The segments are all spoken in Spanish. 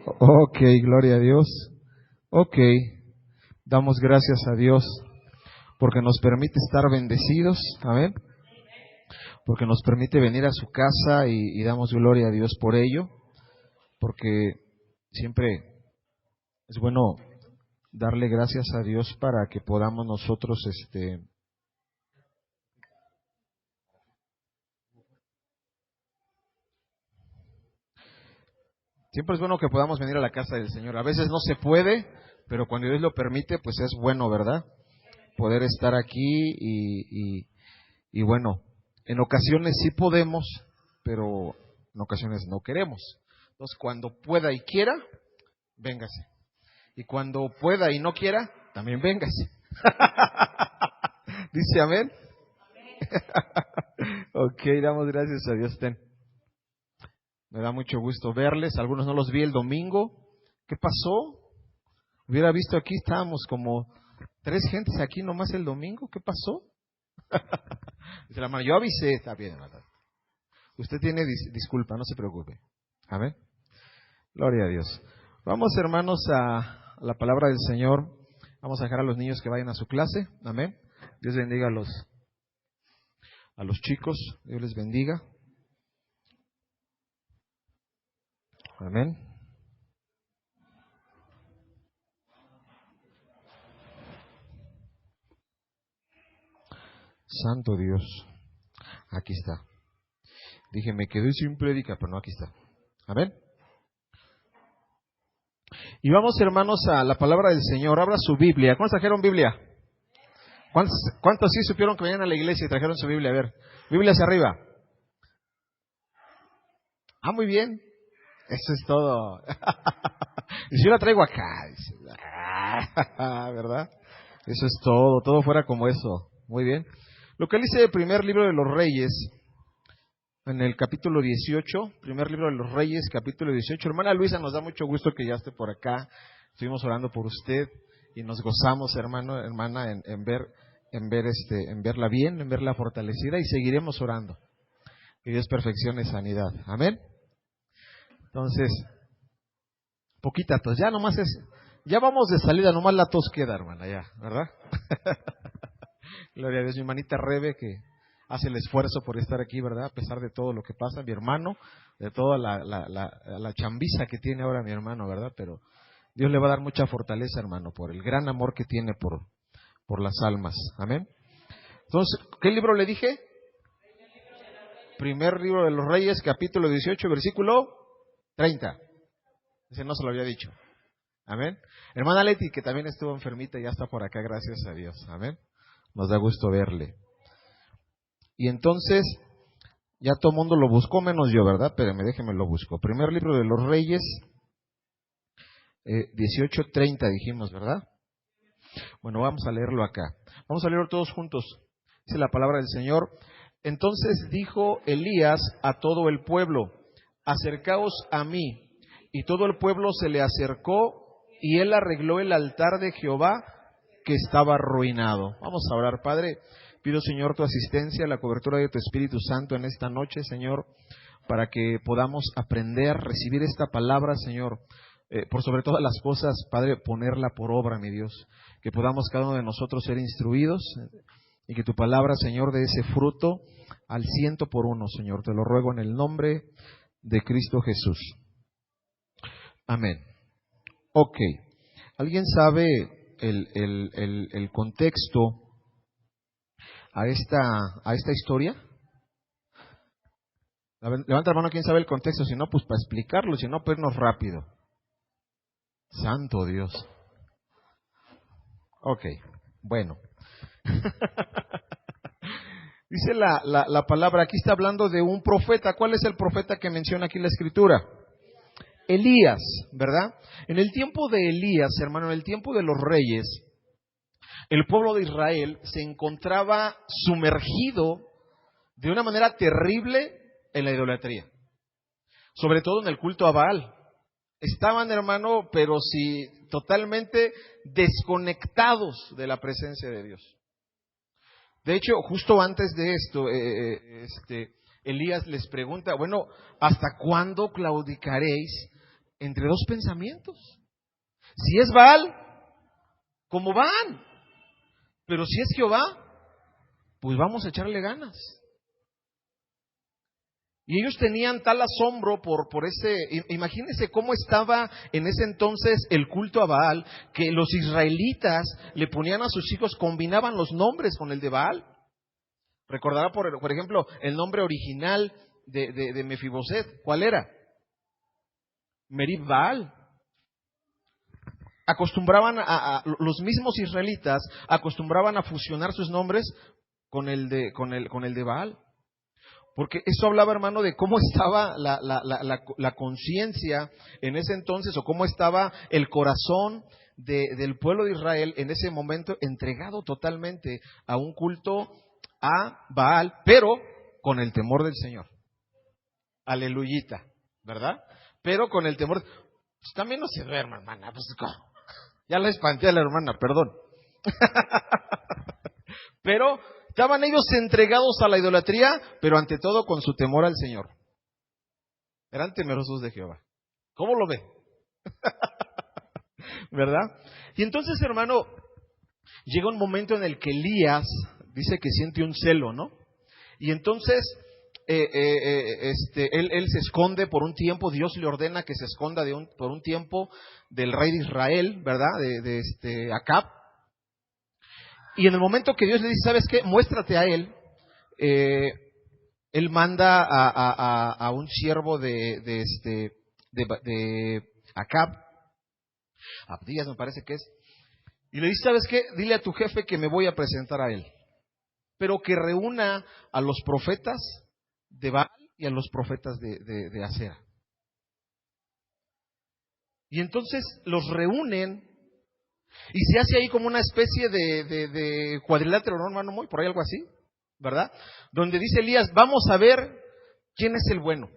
Ok, gloria a Dios. Ok, damos gracias a Dios porque nos permite estar bendecidos, amén, porque nos permite venir a su casa y damos gloria a Dios por ello, porque siempre es bueno darle gracias a Dios para que podamos nosotros siempre es bueno que podamos venir a la casa del Señor. A veces no se puede, pero cuando Dios lo permite, pues es bueno, ¿verdad? Poder estar aquí y bueno, en ocasiones sí podemos, pero en ocasiones no queremos. Entonces, cuando pueda y quiera, véngase. Y cuando pueda y no quiera, también véngase. Dice amén. Ok, damos gracias a Dios. Me da mucho gusto verles. Algunos no los vi el domingo. ¿Qué pasó? Hubiera visto aquí, estábamos como 3 gentes aquí nomás el domingo. ¿Qué pasó? Dice la hermana, yo avisé. Está bien, hermana. Usted tiene disculpa, no se preocupe. Amén. Gloria a Dios. Vamos, hermanos, a la palabra del Señor. Vamos a dejar a los niños que vayan a su clase. Amén. Dios bendiga a los chicos. Dios les bendiga. Amén. Santo Dios. Aquí está. Dije, me quedé sin prédica, pero no, aquí está. Amén. Y vamos, hermanos, a la palabra del Señor. Abra su Biblia. ¿Cuántos trajeron Biblia? ¿Cuántos sí supieron que venían a la iglesia y trajeron su Biblia? A ver, Biblia hacia arriba. Ah, muy bien. Eso es todo. Y si yo la traigo acá, dice, ¿verdad? Eso es todo, todo fuera como eso. Muy bien. Lo que él dice el primer libro de los Reyes, en el capítulo 18, primer libro de los Reyes, capítulo 18. Hermana Luisa, nos da mucho gusto que ya esté por acá. Estuvimos orando por usted y nos gozamos, hermana, en verla bien, en verla fortalecida, y seguiremos orando. Que Dios perfeccione sanidad. Amén. Entonces, poquita tos, ya nomás ya vamos de salida, nomás la tos queda, hermana, ya, ¿verdad? Gloria a Dios, mi hermanita Rebe, que hace el esfuerzo por estar aquí, ¿verdad? A pesar de todo lo que pasa, mi hermano, de toda la chambiza que tiene ahora mi hermano, ¿verdad? Pero Dios le va a dar mucha fortaleza, hermano, por el gran amor que tiene por las almas. Amén. Entonces, ¿qué libro le dije? Primer libro de los Reyes, capítulo 18, versículo 30. Ese no se lo había dicho. Amén. Hermana Leti, que también estuvo enfermita, ya está por acá, gracias a Dios. Amén. Nos da gusto verle. Y entonces, ya todo el mundo lo buscó, menos yo, ¿verdad? Pero déjeme lo busco. Primer libro de los Reyes, 18:30 dijimos, ¿verdad? Bueno, vamos a leerlo acá. Vamos a leerlo todos juntos. Dice la palabra del Señor. Entonces dijo Elías a todo el pueblo, acercaos a mí. Y todo el pueblo se le acercó y él arregló el altar de Jehová que estaba arruinado. Vamos a orar. Padre, pido, Señor, tu asistencia, la cobertura de tu Espíritu Santo en esta noche, Señor, para que podamos aprender, recibir esta palabra, Señor, por sobre todas las cosas, Padre, ponerla por obra, mi Dios, que podamos cada uno de nosotros ser instruidos y que tu palabra, Señor, dé ese fruto al 100%, Señor. Te lo ruego en el nombre de Cristo Jesús. Amén. Ok. ¿Alguien sabe el contexto a esta historia? Levanta la mano quien sabe el contexto, si no, pues para explicarlo, si no, pues irnos rápido. Santo Dios. Ok, bueno. Dice la palabra, aquí está hablando de un profeta. ¿Cuál es el profeta que menciona aquí la Escritura? Elías, ¿verdad? En el tiempo de Elías, hermano, en el tiempo de los reyes, el pueblo de Israel se encontraba sumergido de una manera terrible en la idolatría, sobre todo en el culto a Baal. Estaban, hermano, pero sí totalmente desconectados de la presencia de Dios. De hecho, justo antes de esto, Elías les pregunta, bueno, ¿hasta cuándo claudicaréis entre dos pensamientos. Si es Baal, como van. Pero si es Jehová, pues vamos a echarle ganas. Y ellos tenían tal asombro por ese, imagínense cómo estaba en ese entonces el culto a Baal, que los israelitas le ponían a sus hijos, combinaban los nombres con el de Baal. Recordará, por ejemplo, el nombre original de Mefiboset. ¿Cuál era? Merib Baal. Acostumbraban los mismos israelitas acostumbraban a fusionar sus nombres con el de Baal. Porque eso hablaba, hermano, de cómo estaba la conciencia en ese entonces, o cómo estaba el corazón del pueblo de Israel en ese momento, entregado totalmente a un culto a Baal, pero con el temor del Señor. Aleluyita, ¿verdad? Pero con el temor. Pues también no se duerma, hermana. Pues, ya la espanté a la hermana, perdón. Pero estaban ellos entregados a la idolatría, pero ante todo con su temor al Señor. Eran temerosos de Jehová. ¿Cómo lo ve? ¿Verdad? Y entonces, hermano, llega un momento en el que Elías dice que siente un celo, ¿no? Y entonces él se esconde por un tiempo. Dios le ordena que se esconda por un tiempo del rey de Israel, ¿verdad? De Acab. Y en el momento que Dios le dice, ¿sabes qué? Muéstrate a él. Él manda a un siervo de Acab, Abdías me parece que es, y le dice, ¿sabes qué? Dile a tu jefe que me voy a presentar a él, pero que reúna a los profetas de Baal y a los profetas de Asera. Y entonces los reúnen y se hace ahí como una especie de cuadrilátero, ¿no, hermano Moy? Por ahí algo así, ¿verdad? Donde dice Elías, vamos a ver quién es el bueno.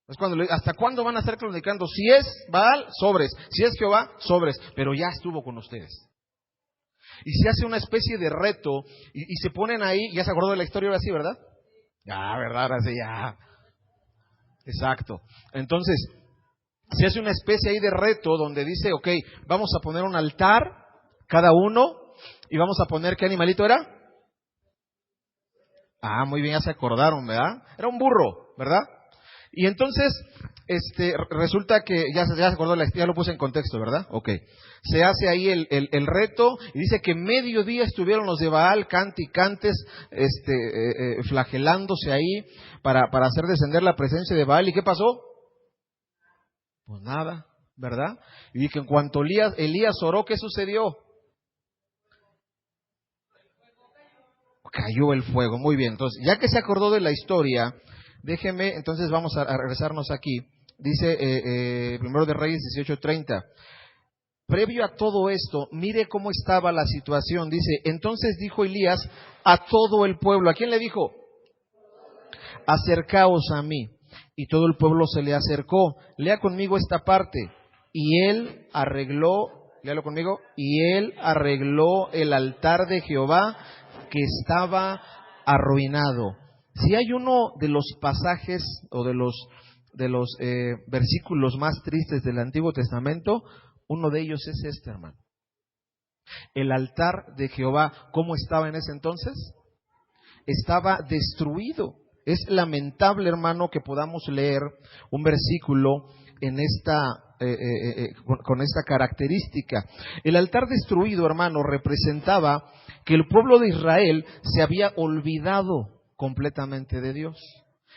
Es cuando ¿hasta cuándo van a estar claudicando? Si es Baal, sobres. Si es Jehová, sobres. Pero ya estuvo con ustedes. Y se hace una especie de reto y se ponen ahí. Ya se acordó de la historia ahora sí, ¿verdad? Ya, ¿verdad? Ahora sí, ya. Exacto. Entonces, se hace una especie ahí de reto donde dice, ok, vamos a poner un altar, cada uno, y vamos a poner, ¿qué animalito era? Ah, muy bien, ya se acordaron, ¿verdad? Era un burro, ¿verdad? Y entonces, resulta que, ya se acordó, ya lo puse en contexto, ¿verdad? Ok. Se hace ahí el reto, y dice que mediodía estuvieron los de Baal, cante y cantes, flagelándose ahí, para hacer descender la presencia de Baal. ¿Y qué pasó? Pues nada, ¿verdad? Y que en cuanto Elías oró, ¿qué sucedió? Cayó el fuego. Muy bien, entonces, ya que se acordó de la historia, déjeme, entonces vamos a regresarnos aquí. Dice Primero de Reyes 18:30. Previo a todo esto, mire cómo estaba la situación. Dice, entonces dijo Elías a todo el pueblo. ¿A quién le dijo? Acercaos a mí. Y todo el pueblo se le acercó. Lea conmigo esta parte. Y él arregló, léalo conmigo, y él arregló el altar de Jehová que estaba arruinado. Si hay uno de los pasajes o de los versículos más tristes del Antiguo Testamento, uno de ellos es este, hermano. El altar de Jehová, ¿cómo estaba en ese entonces? Estaba destruido. Es lamentable, hermano, que podamos leer un versículo en con esta característica. El altar destruido, hermano, representaba que el pueblo de Israel se había olvidado completamente de Dios.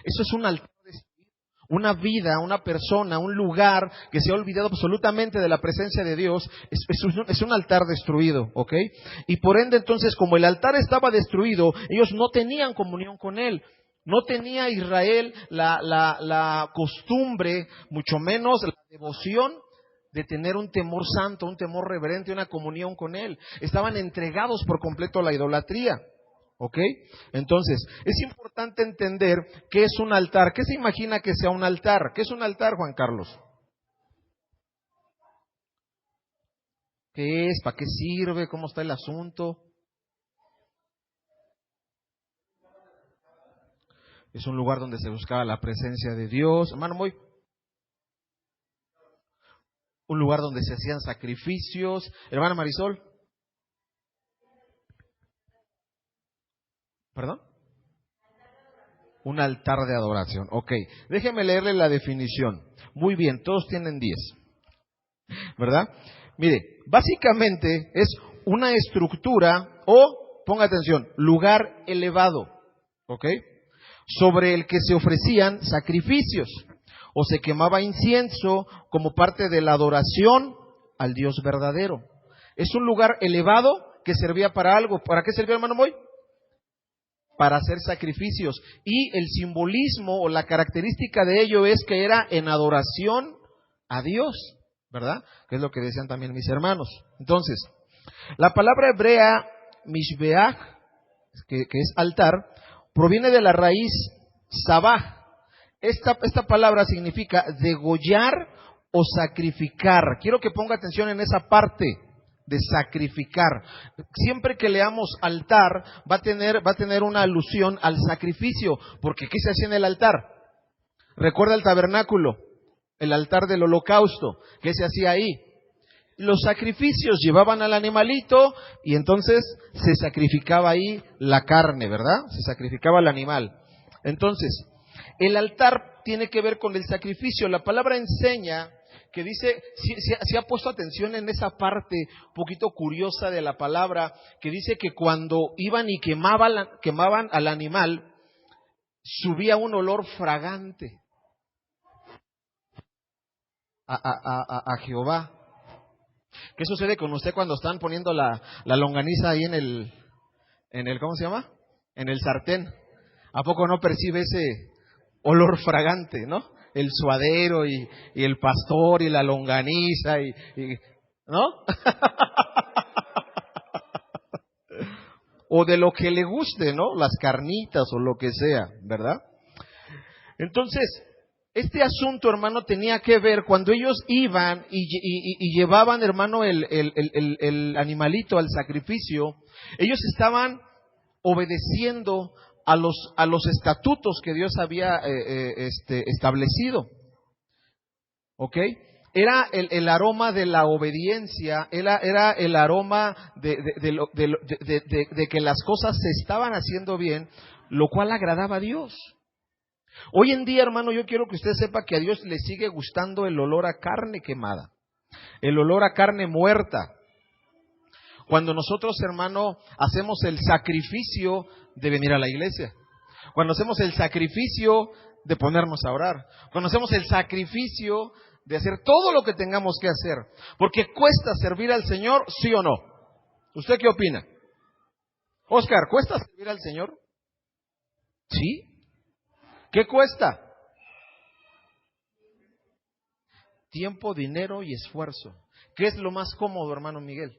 Eso es un altar destruido. Una vida, una persona, un lugar que se ha olvidado absolutamente de la presencia de Dios, es un altar destruido, ¿ok? Y por ende, entonces, como el altar estaba destruido, ellos no tenían comunión con Él. No tenía Israel la costumbre, mucho menos la devoción de tener un temor santo, un temor reverente, una comunión con Él. Estaban entregados por completo a la idolatría. ¿Ok? Entonces, es importante entender qué es un altar. ¿Qué se imagina que sea un altar? ¿Qué es un altar, Juan Carlos? ¿Qué es? ¿Para qué sirve? ¿Cómo está el asunto? Es un lugar donde se buscaba la presencia de Dios. Hermano, muy. un lugar donde se hacían sacrificios. Hermana Marisol. ¿Perdón? Un altar de adoración. Ok, déjeme leerle la definición. Muy bien, todos tienen 10. ¿Verdad? Mire, básicamente es una estructura o, ponga atención, lugar elevado. ¿Ok? Sobre el que se ofrecían sacrificios o se quemaba incienso como parte de la adoración al Dios verdadero. Es un lugar elevado que servía para algo. ¿Para qué servía, hermano Moy? Para hacer sacrificios. Y el simbolismo o la característica de ello es que era en adoración a Dios, ¿verdad? Que es lo que decían también mis hermanos. Entonces, la palabra hebrea mishbeach, que es altar, proviene de la raíz sabah. Esta palabra significa degollar o sacrificar. Quiero que ponga atención en esa parte de sacrificar. Siempre que leamos altar va a tener una alusión al sacrificio, porque ¿qué se hacía en el altar? Recuerda el tabernáculo, el altar del holocausto. ¿Qué se hacía ahí? Los sacrificios, llevaban al animalito y entonces se sacrificaba ahí la carne, ¿verdad? Se sacrificaba el animal. Entonces, el altar tiene que ver con el sacrificio. La palabra enseña que dice, si ha puesto atención en esa parte un poquito curiosa de la palabra, que dice que cuando iban y quemaban al animal, subía un olor fragante a Jehová. ¿Qué sucede con usted cuando están poniendo la longaniza ahí en el, ¿cómo se llama? En el sartén. ¿A poco no percibe ese olor fragante, no? El suadero y el pastor y la longaniza ¿no? O de lo que le guste, ¿no? Las carnitas o lo que sea, ¿verdad? Entonces, este asunto, hermano, tenía que ver cuando ellos iban y llevaban, hermano, el animalito al sacrificio. Ellos estaban obedeciendo a los estatutos que Dios había establecido. ¿Ok? Era el aroma de la obediencia, era el aroma de que las cosas se estaban haciendo bien, lo cual agradaba a Dios. Hoy en día, hermano, yo quiero que usted sepa que a Dios le sigue gustando el olor a carne quemada, el olor a carne muerta. Cuando nosotros, hermano, hacemos el sacrificio de venir a la iglesia, cuando hacemos el sacrificio de ponernos a orar, cuando hacemos el sacrificio de hacer todo lo que tengamos que hacer, porque cuesta servir al Señor, ¿sí o no? ¿Usted qué opina? Oscar, ¿cuesta servir al Señor? ¿Sí? ¿Qué cuesta? Tiempo, dinero y esfuerzo. ¿Qué es lo más cómodo, hermano Miguel?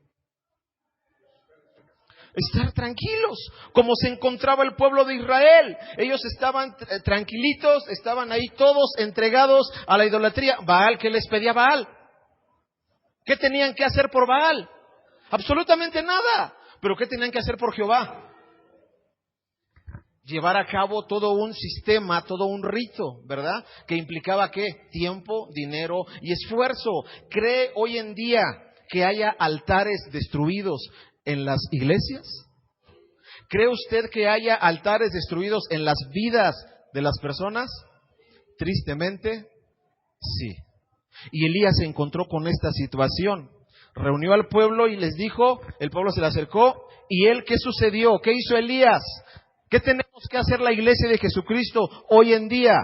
Estar tranquilos, como se encontraba el pueblo de Israel. Ellos estaban tranquilitos, estaban ahí todos entregados a la idolatría. Baal, ¿qué les pedía Baal? ¿Qué tenían que hacer por Baal? Absolutamente nada. ¿Pero qué tenían que hacer por Jehová? Llevar a cabo todo un sistema, todo un rito, ¿verdad? Que implicaba ¿qué? Tiempo, dinero y esfuerzo. ¿Cree hoy en día que haya altares destruidos en las iglesias? ¿Cree usted que haya altares destruidos en las vidas de las personas? Tristemente, sí. Y Elías se encontró con esta situación. Reunió al pueblo y les dijo, el pueblo se le acercó, y él, ¿qué sucedió? ¿Qué hizo Elías? ¿Qué tenemos que hacer la iglesia de Jesucristo hoy en día?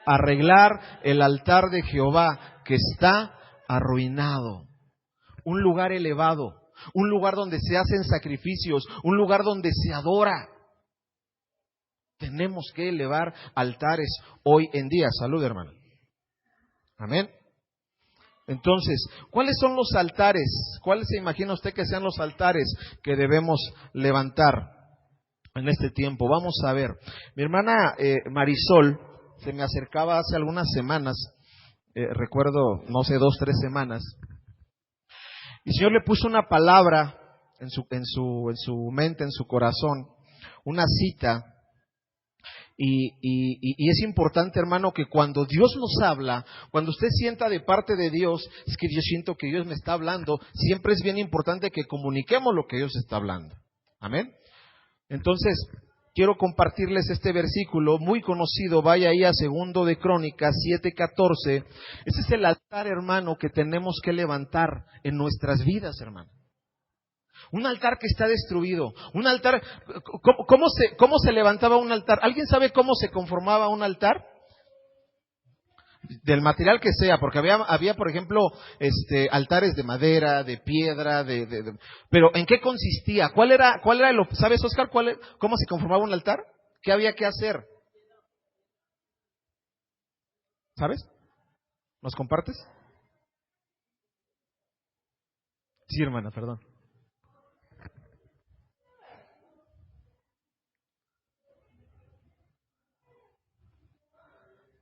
Arreglar el altar de Jehová que está arruinado. Un lugar elevado, un lugar donde se hacen sacrificios, un lugar donde se adora. Tenemos que elevar altares hoy en día. Salud, hermano. Amén. Entonces, ¿cuáles son los altares? ¿Cuáles se imagina usted que sean los altares que debemos levantar en este tiempo? Vamos a ver. Mi hermana Marisol se me acercaba hace algunas semanas, recuerdo, no sé, 2, 3 semanas, y el Señor le puso una palabra en su mente, en su corazón, una cita, Y es importante, hermano, que cuando Dios nos habla, cuando usted sienta de parte de Dios, es que yo siento que Dios me está hablando, siempre es bien importante que comuniquemos lo que Dios está hablando. Amén. Entonces, quiero compartirles este versículo muy conocido. Vaya ahí a 2 de Crónicas 7:14. Ese es el altar, hermano, que tenemos que levantar en nuestras vidas, hermano. Un altar que está destruido. Un altar, ¿cómo se levantaba un altar? ¿Alguien sabe cómo se conformaba un altar? Del material que sea, porque había por ejemplo, altares de madera, de piedra, pero ¿en qué consistía? ¿Cuál era sabes, Oscar, cómo se conformaba un altar? ¿Qué había que hacer? ¿Sabes? ¿Nos compartes? Sí, hermana, perdón.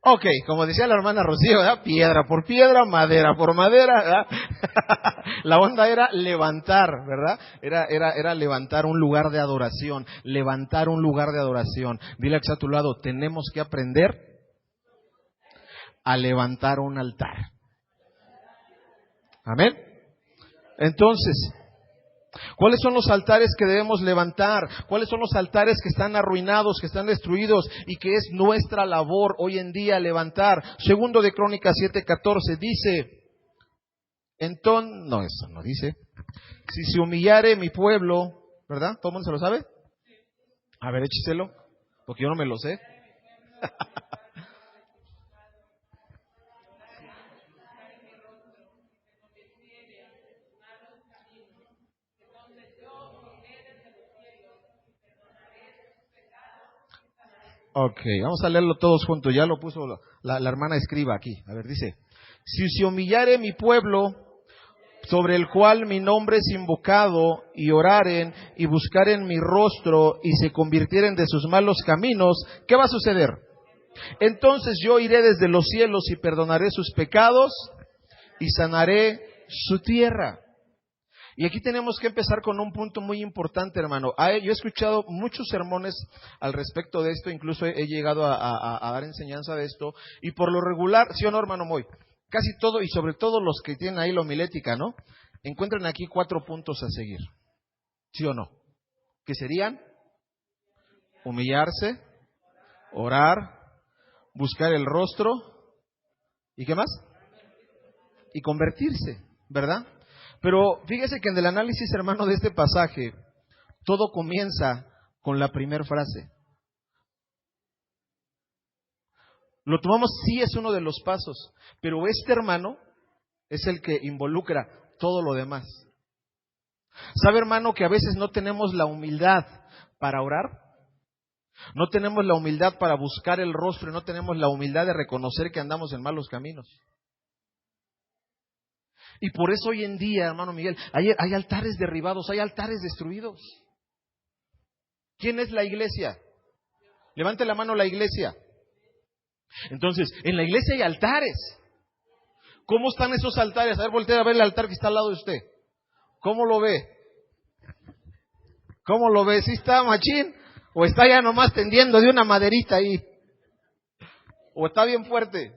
Ok, como decía la hermana Rocío, ¿verdad? Piedra por piedra, madera por madera, ¿verdad? La onda era levantar, ¿verdad? Era levantar un lugar de adoración, levantar un lugar de adoración. Dile a que está a tu lado, tenemos que aprender a levantar un altar. Amén. Entonces, ¿cuáles son los altares que debemos levantar? ¿Cuáles son los altares que están arruinados, que están destruidos y que es nuestra labor hoy en día levantar? 2 de Crónicas 7:14 dice, entonces, no, eso no dice, si se humillare mi pueblo, ¿verdad? ¿Todo el mundo se lo sabe? A ver, écheselo, porque yo no me lo sé. Ok, vamos a leerlo todos juntos. Ya lo puso la hermana escriba aquí. A ver, dice, si se humillare mi pueblo, sobre el cual mi nombre es invocado, y oraren y buscaren mi rostro y se convirtieren de sus malos caminos, ¿qué va a suceder? Entonces yo iré desde los cielos y perdonaré sus pecados y sanaré su tierra. Y aquí tenemos que empezar con un punto muy importante, hermano. Yo he escuchado muchos sermones al respecto de esto, incluso he llegado a dar enseñanza de esto, y por lo regular, ¿sí o no, hermano Moy? Casi todo, y sobre todo los que tienen ahí la homilética, ¿no? Encuentran aquí 4 puntos a seguir, ¿sí o no? Que serían humillarse, orar, buscar el rostro, ¿y qué más? Y convertirse, ¿verdad? Pero fíjese que en el análisis, hermano, de este pasaje, todo comienza con la primera frase. Lo tomamos, sí, es uno de los pasos, pero este, hermano, es el que involucra todo lo demás. ¿Sabe, hermano, que a veces no tenemos la humildad para orar? No tenemos la humildad para buscar el rostro y no tenemos la humildad de reconocer que andamos en malos caminos. Y por eso hoy en día, hermano Miguel, hay altares derribados, hay altares destruidos. ¿Quién es la iglesia? Levante la mano la iglesia. Entonces, en la iglesia hay altares. ¿Cómo están esos altares? A ver, voltea a ver el altar que está al lado de usted. ¿Cómo lo ve? ¿Cómo lo ve? ¿Sí está machín? ¿O está ya nomás tendiendo de una maderita ahí? ¿O está bien fuerte?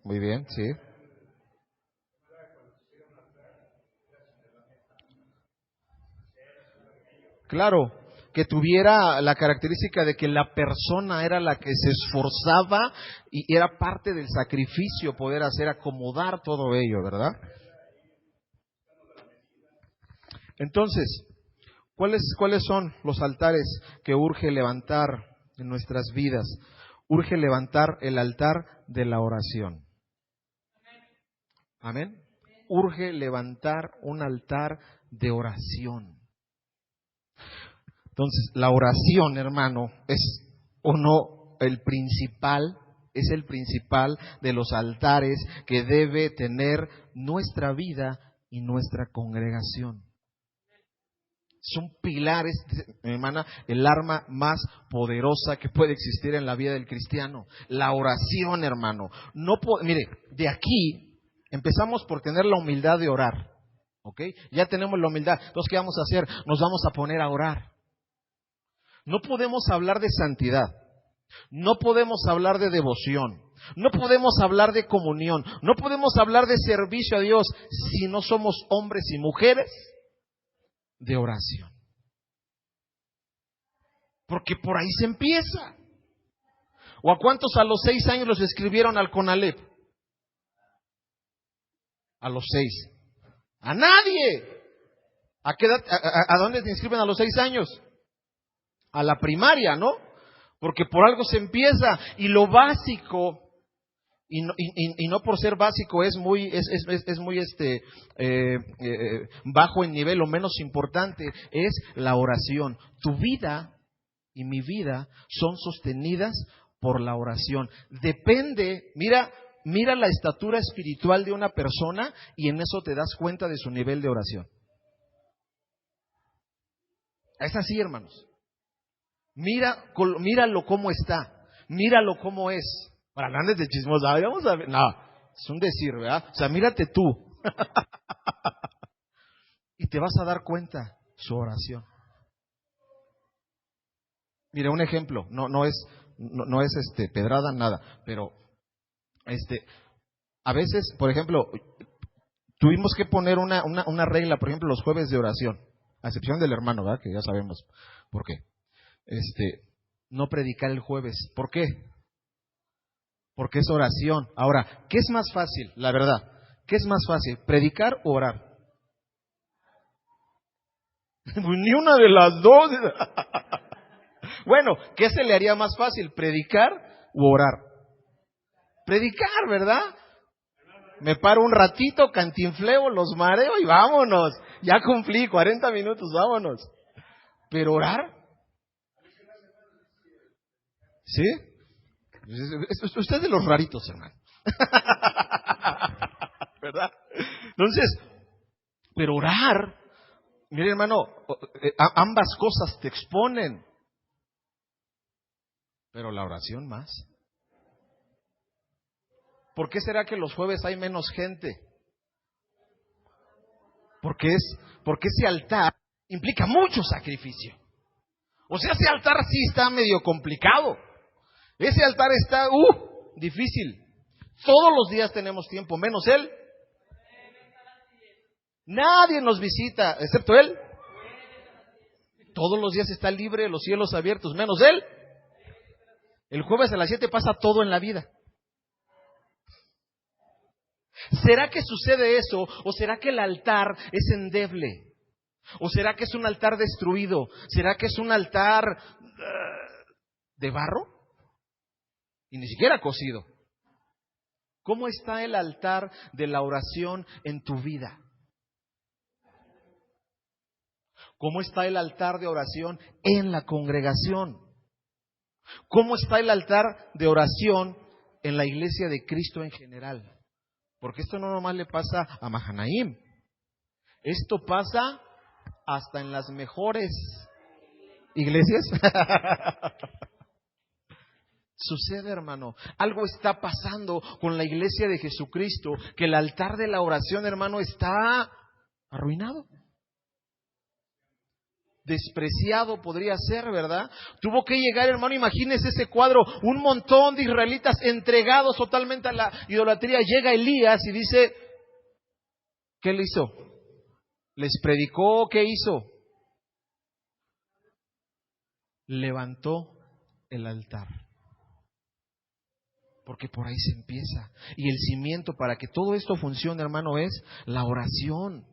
Muy bien, sí. Claro, que tuviera la característica de que la persona era la que se esforzaba y era parte del sacrificio poder hacer acomodar todo ello, ¿verdad? Entonces, ¿cuáles son los altares que urge levantar en nuestras vidas? Urge levantar el altar de la oración. Amén. Urge levantar un altar de oración. Entonces, la oración, hermano, es es el principal de los altares que debe tener nuestra vida y nuestra congregación. Es un pilar, mi hermana, el arma más poderosa que puede existir en la vida del cristiano. La oración, hermano. Mire, de aquí empezamos por tener la humildad de orar. ¿Ok? Ya tenemos la humildad. Entonces, ¿qué vamos a hacer? Nos vamos a poner a orar. No podemos hablar de santidad. No podemos hablar de devoción. No podemos hablar de comunión. No podemos hablar de servicio a Dios si no somos hombres y mujeres de oración. Porque por ahí se empieza. ¿O a cuántos a los 6 años los escribieron al CONALEP? A los 6. ¡A nadie! ¿A qué edad, a dónde te inscriben a los 6 años? A la primaria, ¿no? Porque por algo se empieza. Y lo básico, y no por ser básico, es muy bajo en nivel o menos importante, es la oración. Tu vida y mi vida son sostenidas por la oración. Depende, mira la estatura espiritual de una persona y en eso te das cuenta de su nivel de oración. Es así, hermanos. Míralo cómo está, míralo cómo es. Para no andes de chismosa, vamos a ver. No, es un decir, ¿verdad? O sea, mírate tú. Y te vas a dar cuenta su oración. Mira, un ejemplo, no es pedrada, nada, pero a veces, por ejemplo, tuvimos que poner una regla, por ejemplo, los jueves de oración, a excepción del hermano, ¿verdad? Que ya sabemos por qué. No predicar el jueves. ¿Por qué? Porque es oración. Ahora, ¿qué es más fácil? La verdad, ¿qué es más fácil? ¿Predicar o orar? Ni una de las dos. Bueno, ¿qué se le haría más fácil? ¿Predicar u orar? Predicar, ¿verdad? Me paro un ratito, cantinfleo, los mareo y vámonos. Ya cumplí 40 minutos, vámonos. Pero orar, ¿sí? Usted es de los raritos, hermano. ¿Verdad? Entonces, pero orar, mire, hermano, ambas cosas te exponen. Pero la oración más. ¿Por qué será que los jueves hay menos gente? Porque ese altar implica mucho sacrificio. O sea, ese altar sí está medio complicado. Ese altar está difícil. Todos los días tenemos tiempo, menos él. Nadie nos visita, excepto él. Todos los días está libre, los cielos abiertos, menos él. El jueves a las 7 pasa todo en la vida. ¿Será que sucede eso? ¿O será que el altar es endeble? ¿O será que es un altar destruido? ¿Será que es un altar de barro? Y ni siquiera cocido. ¿Cómo está el altar de la oración en tu vida? ¿Cómo está el altar de oración en la congregación? ¿Cómo está el altar de oración en la iglesia de Cristo en general? Porque esto no nomás le pasa a Mahanaim. Esto pasa hasta en las mejores iglesias. Sucede, hermano. Algo está pasando con la iglesia de Jesucristo, que el altar de la oración, hermano, está arruinado. Despreciado podría ser, ¿verdad? Tuvo que llegar, hermano, imagínese ese cuadro, un montón de israelitas entregados totalmente a la idolatría. Llega Elías y dice, ¿qué le hizo? ¿Les predicó? ¿Qué hizo? Levantó el altar. Porque por ahí se empieza. Y el cimiento para que todo esto funcione, hermano, es la oración.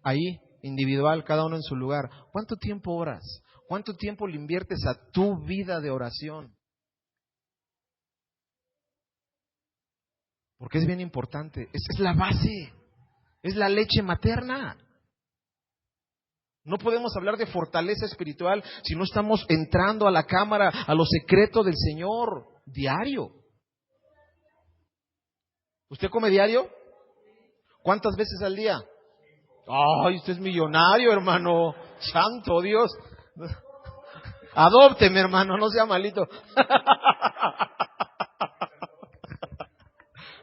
Ahí, individual, cada uno en su lugar. ¿Cuánto tiempo oras? ¿Cuánto tiempo le inviertes a tu vida de oración? Porque es bien importante. Es la base. Es la leche materna. No podemos hablar de fortaleza espiritual si no estamos entrando a la cámara, a lo secreto del Señor, diario. ¿Usted come diario? ¿Cuántas veces al día? Ay, usted es millonario, hermano. Santo Dios. Adópteme, hermano, no sea malito.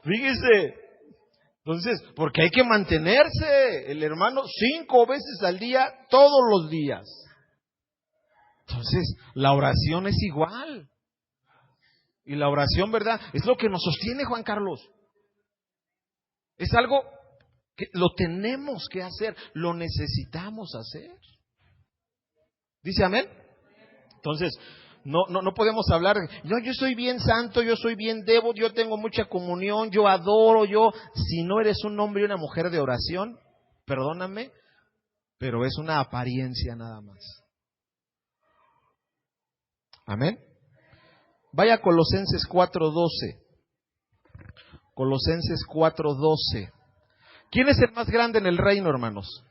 Fíjese. Entonces, porque hay que mantenerse, el hermano, 5 veces al día, todos los días. Entonces, la oración es igual. Y la oración, ¿verdad? Es lo que nos sostiene, Juan Carlos. Es algo que lo tenemos que hacer, lo necesitamos hacer. ¿Dice amén? Entonces, no podemos hablar, no, yo soy bien santo, yo soy bien devoto, yo tengo mucha comunión, yo adoro, si no eres un hombre y una mujer de oración, perdóname, pero es una apariencia nada más. Amén. Vaya a Colosenses 4:12. Colosenses 4:12. ¿Quién es el más grande en el reino, hermanos?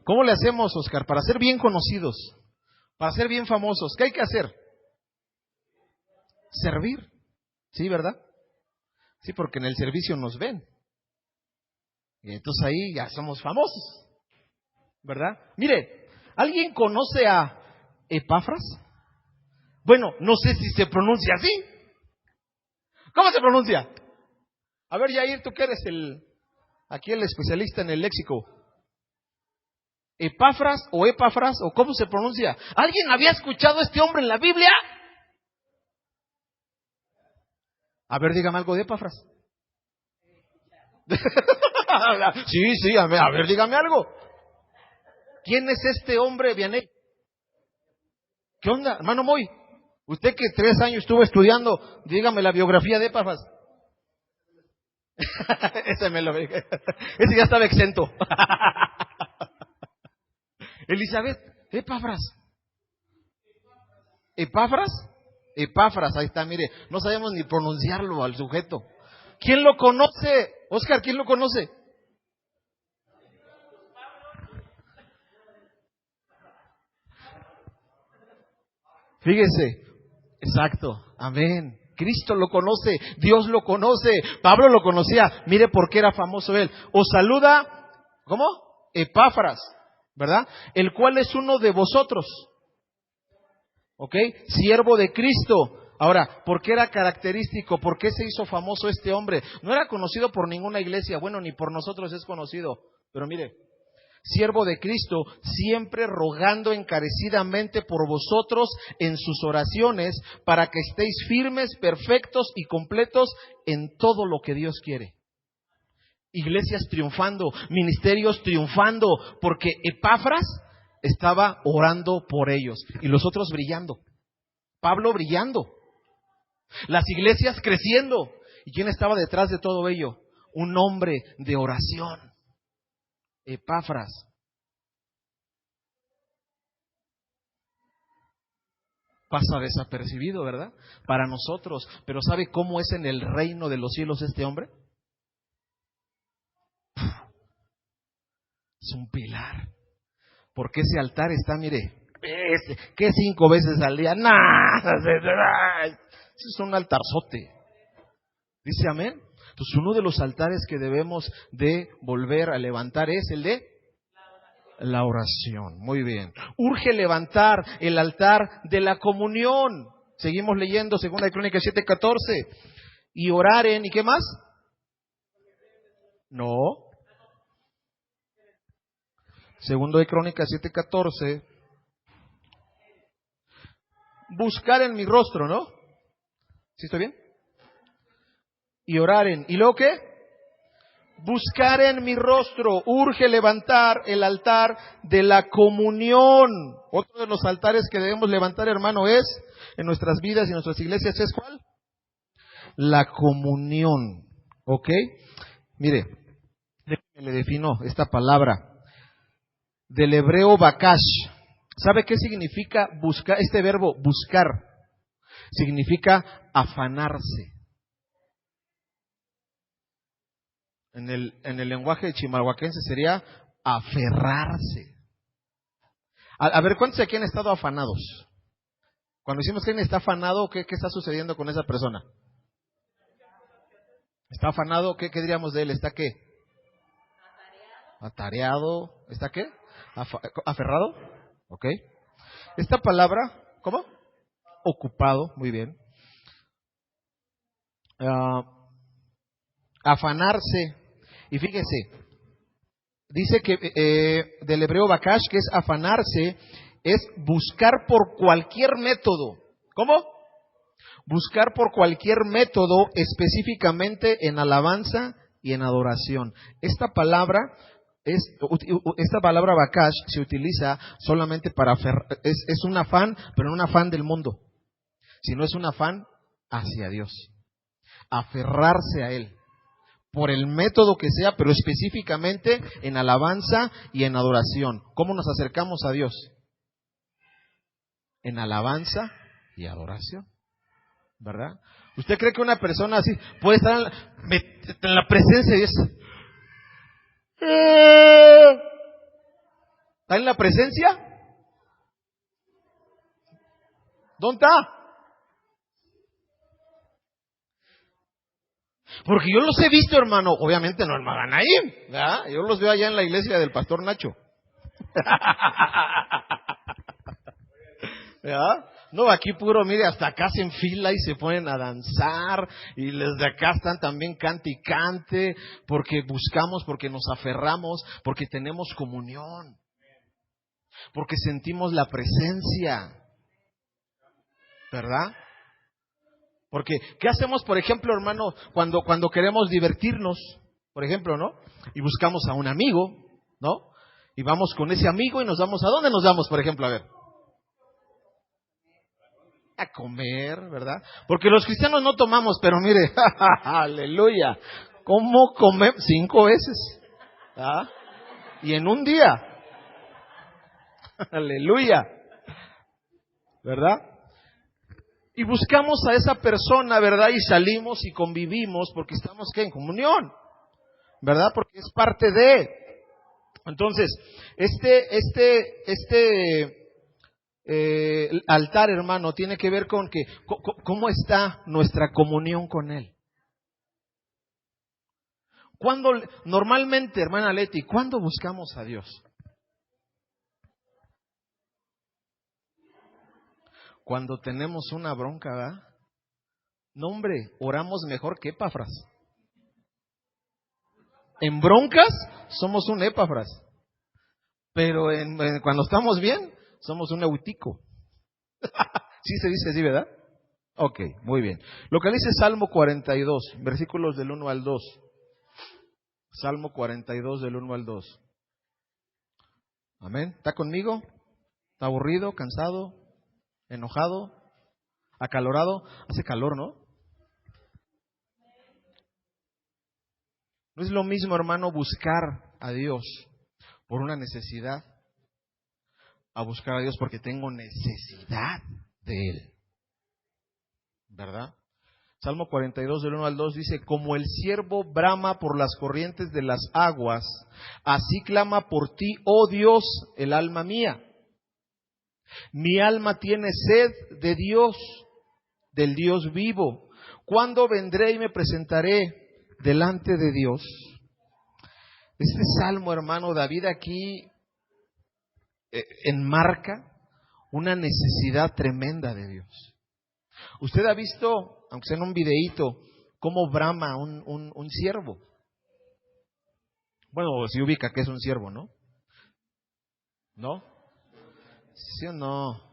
¿Cómo le hacemos, Oscar, para ser bien conocidos, para ser bien famosos? ¿Qué hay que hacer? Servir. ¿Sí, verdad? Sí, porque en el servicio nos ven. Y entonces ahí ya somos famosos. ¿Verdad? Mire, ¿alguien conoce a Epafras? Bueno, no sé si se pronuncia así. ¿Cómo se pronuncia? A ver, Yair, tú que eres aquí el especialista en el léxico. ¿Epafras o Epafras o cómo se pronuncia? ¿Alguien había escuchado a este hombre en la Biblia? A ver, dígame algo de Epafras. Sí, a ver, dígame algo. ¿Quién es este hombre, Vianey? ¿Qué onda, hermano Moy? Usted que 3 años estuvo estudiando, dígame la biografía de Epafras. Ese ya estaba exento. Elizabeth, Epafras. Epafras, ahí está, mire, no sabemos ni pronunciarlo al sujeto. ¿Quién lo conoce? Oscar, ¿quién lo conoce? Fíjese, exacto, amén. Cristo lo conoce, Dios lo conoce, Pablo lo conocía, mire por qué era famoso él. Os saluda, ¿cómo? Epafras, ¿verdad? El cual es uno de vosotros, ¿ok? Siervo de Cristo. Ahora, ¿por qué era característico? ¿Por qué se hizo famoso este hombre? No era conocido por ninguna iglesia, bueno, ni por nosotros es conocido, pero mire, siervo de Cristo, siempre rogando encarecidamente por vosotros en sus oraciones, para que estéis firmes, perfectos y completos en todo lo que Dios quiere. Iglesias triunfando, ministerios triunfando, porque Epafras estaba orando por ellos y los otros brillando. Pablo brillando, las iglesias creciendo. ¿Y quién estaba detrás de todo ello? Un hombre de oración. Epafras. Pasa desapercibido, ¿verdad? Para nosotros. Pero ¿sabe cómo es en el reino de los cielos este hombre? Es un pilar. Porque ese altar está, mire, ¿qué 5 veces al día? Nada, eso es un altarzote. Dice amén. Entonces uno de los altares que debemos de volver a levantar es el de la oración. Muy bien. Urge levantar el altar de la comunión. Seguimos leyendo 2 Crónicas 7:14. Y oraren, ¿y qué más? No. 2 Crónicas 7:14. Buscar en mi rostro, ¿no? ¿Sí estoy bien? Y oraren. ¿Y luego qué? Buscar en mi rostro. Urge levantar el altar de la comunión. Otro de los altares que debemos levantar, hermano, es en nuestras vidas y en nuestras iglesias, ¿es cuál? La comunión. ¿Ok? Mire, le defino esta palabra. Del hebreo bakash. ¿Sabe qué significa buscar? Este verbo buscar significa afanarse. En el lenguaje chimalhuaquense sería aferrarse. A ver, ¿cuántos de aquí han estado afanados? Cuando decimos que alguien está afanado, ¿qué está sucediendo con esa persona? Está afanado, ¿qué diríamos de él? ¿Está qué? Atareado. ¿Está qué? Aferrado. ¿Ok? Esta palabra, ¿cómo? Ocupado, muy bien. Afanarse. Y fíjese, dice que del hebreo bakash, que es afanarse, es buscar por cualquier método. ¿Cómo? Buscar por cualquier método, específicamente en alabanza y en adoración. Esta palabra bakash se utiliza solamente para es un afán, pero no un afán del mundo, sino es un afán hacia Dios. Aferrarse a Él, por el método que sea, pero específicamente en alabanza y en adoración. ¿Cómo nos acercamos a Dios? En alabanza y adoración, ¿verdad? ¿Usted cree que una persona así puede estar en la presencia de Dios? ¿Está en la presencia? ¿Dónde está? Porque yo los he visto, hermano, obviamente no en Maganaim, ¿verdad? Yo los veo allá en la iglesia del pastor Nacho. ¿Verdad? No, aquí puro, mire, hasta acá se enfila y se ponen a danzar, y les de acá están también cante y cante, porque buscamos, porque nos aferramos, porque tenemos comunión, porque sentimos la presencia, ¿verdad? Porque, ¿qué hacemos, por ejemplo, hermano, cuando queremos divertirnos, por ejemplo, ¿no? Y buscamos a un amigo, ¿no? Y vamos con ese amigo y nos vamos, ¿a dónde nos vamos, por ejemplo? A ver. A comer, ¿verdad? Porque los cristianos no tomamos, pero mire, aleluya, ¿cómo comer? 5 veces, ¿ah? Y en un día, aleluya, ¿verdad? Y buscamos a esa persona, ¿verdad? Y salimos y convivimos porque estamos, ¿qué? En comunión, ¿verdad? Porque es parte de. Entonces, altar, hermano, tiene que ver con que cómo está nuestra comunión con Él. Cuando normalmente, hermana Leti, ¿cuándo buscamos a Dios? Cuando tenemos una bronca, ¿verdad? No, hombre, oramos mejor que Epafras. En broncas somos un Epafras, pero cuando estamos bien somos un Eutico. Sí se dice así, ¿verdad? Ok, muy bien. Lo que dice Salmo 42, versículos del 1 al 2. Salmo 42 del 1 al 2. Amén. ¿Está conmigo? ¿Está aburrido, cansado, enojado, acalorado? Hace calor, ¿no? No es lo mismo, hermano, buscar a Dios por una necesidad a buscar a Dios porque tengo necesidad de Él, ¿verdad? Salmo 42 del 1 al 2 dice: como el ciervo brama por las corrientes de las aguas, así clama por ti, oh Dios, el alma mía. Mi alma tiene sed de Dios, del Dios vivo. ¿Cuándo vendré y me presentaré delante de Dios? Este salmo, hermano, David aquí enmarca una necesidad tremenda de Dios. Usted ha visto, aunque sea en un videíto, cómo brama un ciervo. Bueno, si ubica que es un ciervo, ¿no? ¿No? ¿Sí o no?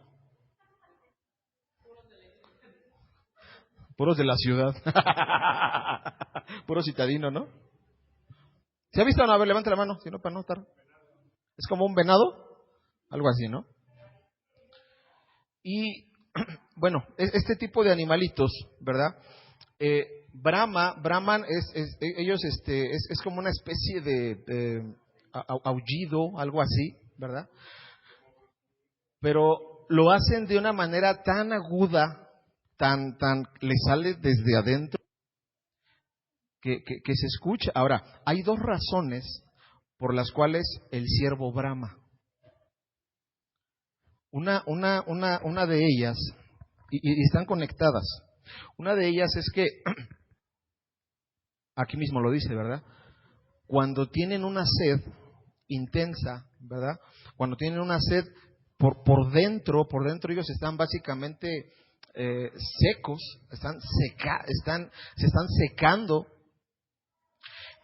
Puros de la ciudad. Puro citadino, ¿no? ¿Se ha visto? No, a ver, levante la mano, si no, para no estar. ¿Es como un venado? Algo así, ¿no? Y, bueno, este tipo de animalitos, ¿verdad? Braman ellos, es como una especie de aullido, algo así, ¿verdad? Pero lo hacen de una manera tan aguda, le sale desde adentro, que se escucha. Ahora, hay 2 razones por las cuales el ciervo brama. Una de ellas, y están conectadas. Una de ellas es que aquí mismo lo dice, ¿verdad? Cuando tienen una sed intensa, ¿verdad? Cuando tienen una sed por dentro ellos están básicamente secos, se están secando,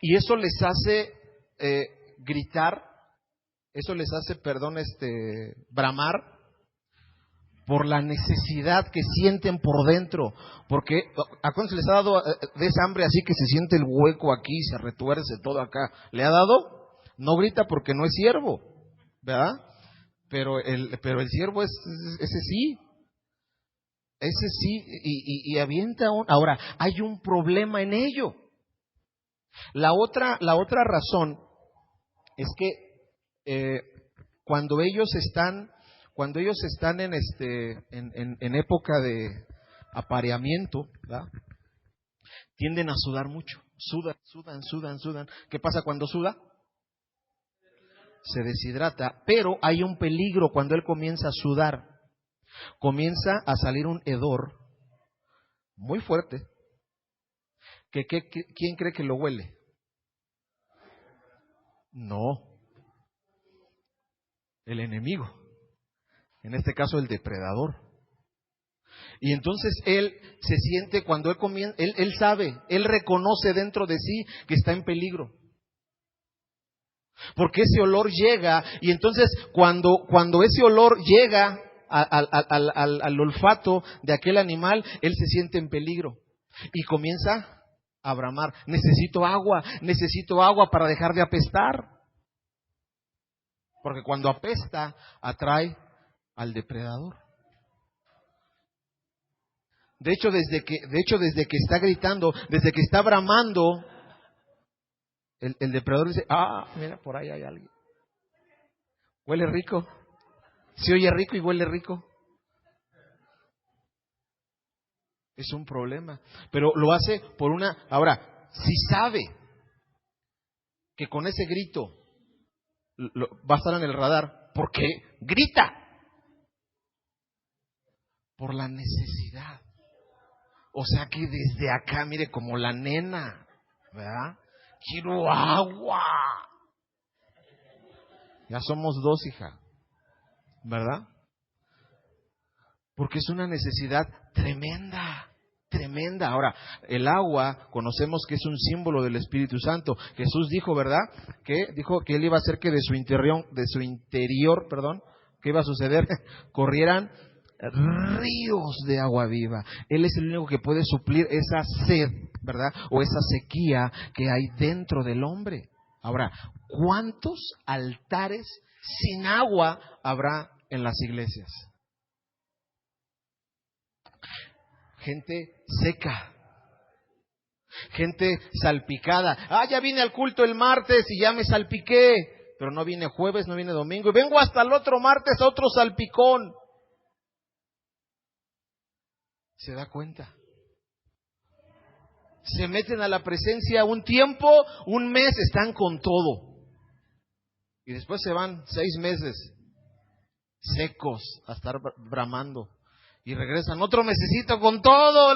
y eso les hace gritar, eso les hace, bramar por la necesidad que sienten por dentro. Porque ¿a cuántos les ha dado de esa hambre así que se siente el hueco aquí, se retuerce todo acá? ¿Le ha dado? No grita porque no es siervo, ¿verdad? Pero el siervo ese sí, y avienta ahora, hay un problema en ello. La otra razón es que cuando ellos están en época de apareamiento, ¿verdad? Tienden a sudar mucho, sudan. ¿Qué pasa cuando suda? Se deshidrata, pero hay un peligro cuando él comienza a sudar. Comienza a salir un hedor muy fuerte. ¿Quién cree que lo huele? No, el enemigo, en este caso el depredador. Y entonces él se siente, cuando él comienza, él sabe, él reconoce dentro de sí que está en peligro. Porque ese olor llega, y entonces cuando ese olor llega al olfato de aquel animal, él se siente en peligro y comienza a bramar: necesito agua para dejar de apestar. Porque cuando apesta, atrae al depredador. De hecho, desde que está gritando, desde que está bramando, el depredador dice: mira, por ahí hay alguien. Huele rico. Se oye rico y huele rico. Es un problema. Pero lo hace por una... Ahora, si sabe que con ese grito va a estar en el radar, ¿por qué grita? Por la necesidad. O sea que desde acá, mire, como la nena, ¿verdad? Quiero agua. Ya somos dos, hija, ¿verdad? Porque es una necesidad tremenda. Ahora, el agua, conocemos que es un símbolo del Espíritu Santo. Jesús dijo, ¿verdad? Dijo que él iba a hacer que de su interior, ¿qué iba a suceder? Corrieran ríos de agua viva. Él es el único que puede suplir esa sed, ¿verdad? O esa sequía que hay dentro del hombre. Ahora, ¿cuántos altares sin agua habrá en las iglesias? Gente seca, gente salpicada. Ya vine al culto el martes y ya me salpiqué, pero no vine jueves, no vine domingo, y vengo hasta el otro martes a otro salpicón. ¿Se da cuenta? Se meten a la presencia un tiempo, un mes, están con todo, y después se van 6 meses secos a estar bramando, y regresan otro mesecito con todo.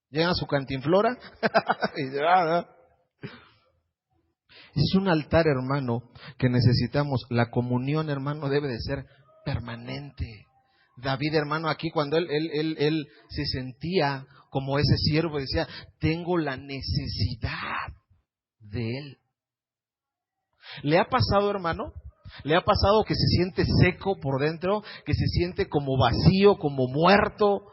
Llegan a su cantinflora y es un altar, hermano, que necesitamos. La comunión, hermano, debe de ser permanente. David, hermano, aquí cuando él se sentía como ese siervo, decía: tengo la necesidad de él. ¿Le ha pasado, hermano? ¿Le ha pasado que se siente seco por dentro, que se siente como vacío, como muerto,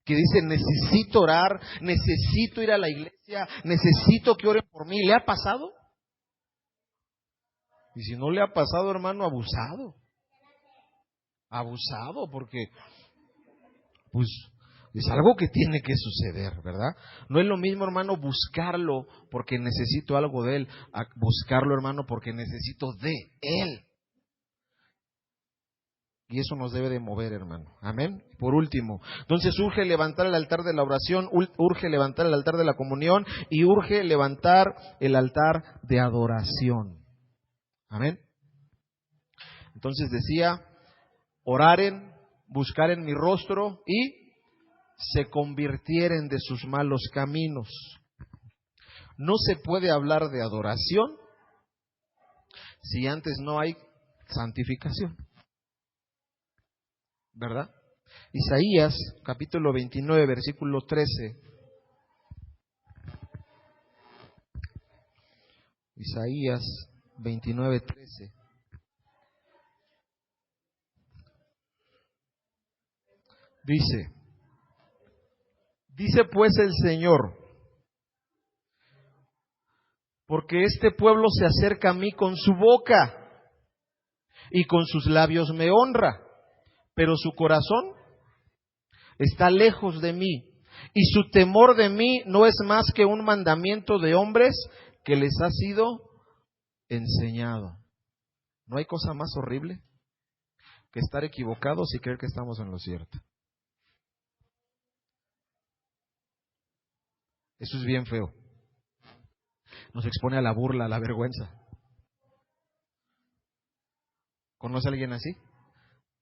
que dice: necesito orar, necesito ir a la iglesia, necesito que oren por mí? ¿Le ha pasado? Y si no le ha pasado, hermano, abusado, porque pues es algo que tiene que suceder, ¿verdad? No es lo mismo, hermano, buscarlo porque necesito algo de él, a buscarlo, hermano, porque necesito de él. Y eso nos debe de mover, hermano. Amén. Por último, entonces urge levantar el altar de la oración, urge levantar el altar de la comunión y urge levantar el altar de adoración. Amén. Entonces decía: oraren, buscar en mi rostro y se convirtieren de sus malos caminos. No se puede hablar de adoración si antes no hay santificación, ¿verdad? Isaías, capítulo 29, versículo 13. Isaías 29, 13. Dice pues el Señor, porque este pueblo se acerca a mí con su boca y con sus labios me honra, pero su corazón está lejos de mí y su temor de mí no es más que un mandamiento de hombres que les ha sido enseñado. ¿No hay cosa más horrible que estar equivocados y creer que estamos en lo cierto? Eso es bien feo. Nos expone a la burla, a la vergüenza. ¿Conoce a alguien así?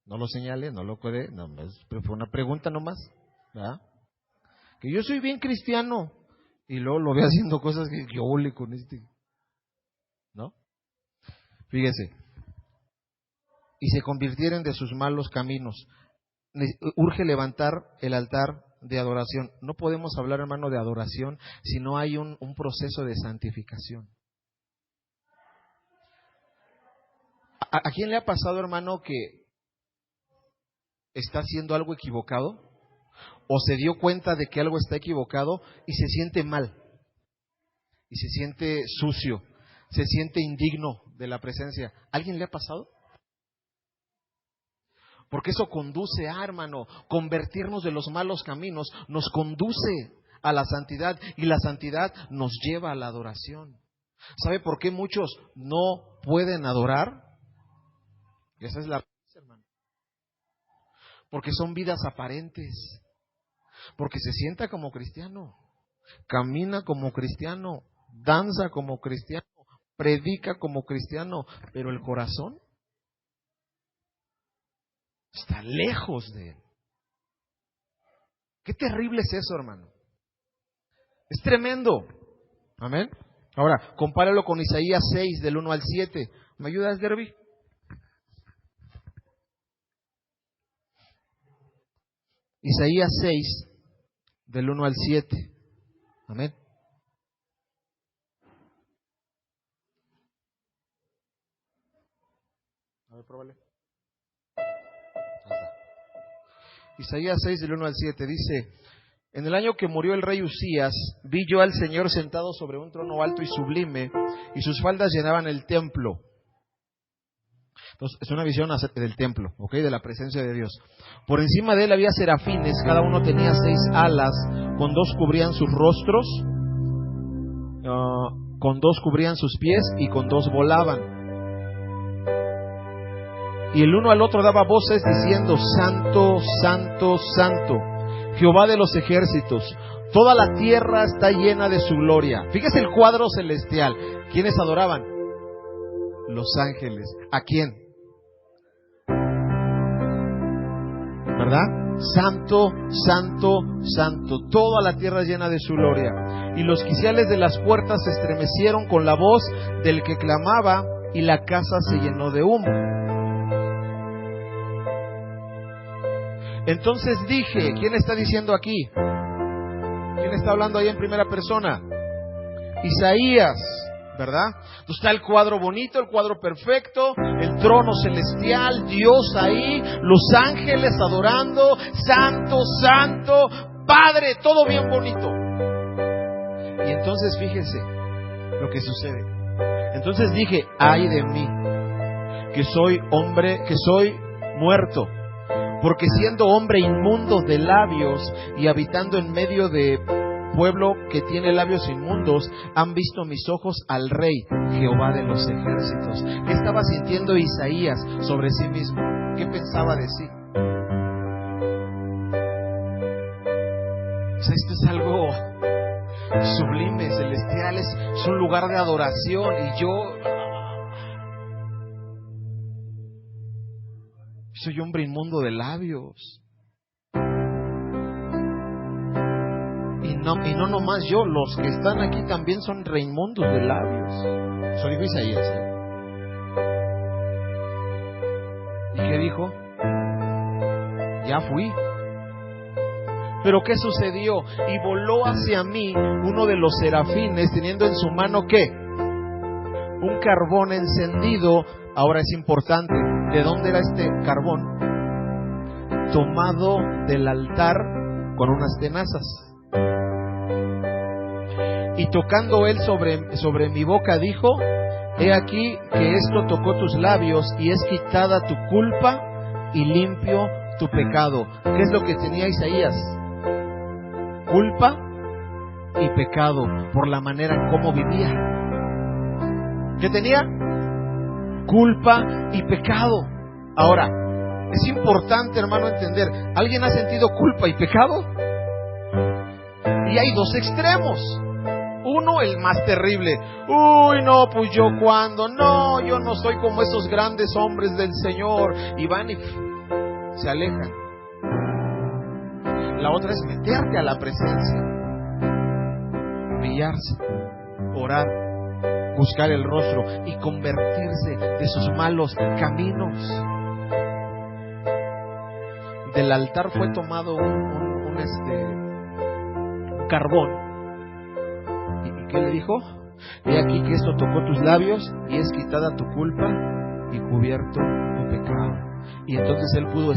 No lo señale, no lo puede, no, pero fue una pregunta nomás, ¿verdad? Que yo soy bien cristiano y luego lo ve haciendo cosas que yo ole con este, ¿no? Fíjese, y se convirtieron de sus malos caminos. Urge levantar el altar de adoración. No podemos hablar, hermano, de adoración si no hay un proceso de santificación. ¿A quién le ha pasado, hermano, que está haciendo algo equivocado o se dio cuenta de que algo está equivocado y se siente mal y se siente sucio, se siente indigno de la presencia? ¿Alguien le ha pasado? Porque eso conduce a, hermano, convertirnos de los malos caminos, nos conduce a la santidad y la santidad nos lleva a la adoración. ¿Sabe por qué muchos no pueden adorar? Esa es la razón, hermano. Porque son vidas aparentes. Porque se sienta como cristiano, camina como cristiano, danza como cristiano, predica como cristiano, pero el corazón está lejos de él. Qué terrible es eso, hermano. Es tremendo. Amén. Ahora, compáralo con Isaías 6, del 1 al 7. ¿Me ayudas, Derby? Isaías 6, del 1 al 7. Amén. A ver, pruébale. Isaías 6, del 1 al 7 dice: en el año que murió el rey Usías, vi yo al Señor sentado sobre un trono alto y sublime, y sus faldas llenaban el templo. Entonces, es una visión acerca del templo, ¿ok? De la presencia de Dios. Por encima de él había serafines, cada uno tenía 6 alas, con 2 cubrían sus rostros, con 2 cubrían sus pies y con 2 volaban. Y el uno al otro daba voces diciendo: Santo, Santo, Santo, Jehová de los ejércitos, toda la tierra está llena de su gloria. Fíjese el cuadro celestial. ¿Quiénes adoraban? Los ángeles. ¿A quién? ¿Verdad? Santo, Santo, Santo, toda la tierra llena de su gloria. Y los quiciales de las puertas se estremecieron con la voz del que clamaba, y la casa se llenó de humo. Entonces dije, ¿quién está diciendo aquí? ¿Quién está hablando ahí en primera persona? Isaías, ¿verdad? Entonces está el cuadro bonito, el cuadro perfecto, el trono celestial, Dios ahí, los ángeles adorando, Santo, Santo, Padre, todo bien bonito. Y entonces fíjese lo que sucede. Entonces dije: ay de mí, que soy hombre, que soy muerto, porque siendo hombre inmundo de labios y habitando en medio de pueblo que tiene labios inmundos, han visto mis ojos al Rey, Jehová de los ejércitos. ¿Qué estaba sintiendo Isaías sobre sí mismo? ¿Qué pensaba de sí? O sea, esto es algo sublime, celestial, es un lugar de adoración, y yo soy hombre inmundo de labios. y no nomás yo, los que están aquí también son reinmundos de labios. Eso dijo Isaías. ¿Y qué dijo? Ya fui. Pero ¿qué sucedió? Y voló hacia mí uno de los serafines, teniendo en su mano ¿qué? Un carbón encendido. Ahora es importante, ¿de dónde era este carbón? Tomado del altar con unas tenazas. Y tocando él sobre mi boca dijo: he aquí que esto tocó tus labios y es quitada tu culpa y limpio tu pecado. ¿Qué es lo que tenía Isaías? Culpa y pecado por la manera en cómo vivía. ¿Qué tenía? Culpa y pecado. Ahora, es importante, hermano, entender, ¿alguien ha sentido culpa y pecado? Y hay dos extremos. Uno, el más terrible. Uy, no, pues yo cuando, no, yo no soy como esos grandes hombres del Señor. Y van y se alejan. La otra es meterte a la presencia, humillarse, orar, buscar el rostro y convertirse de sus malos caminos. Del altar fue tomado un carbón. ¿Y qué le dijo? He aquí que esto tocó tus labios y es quitada tu culpa y cubierto tu pecado. Y entonces él pudo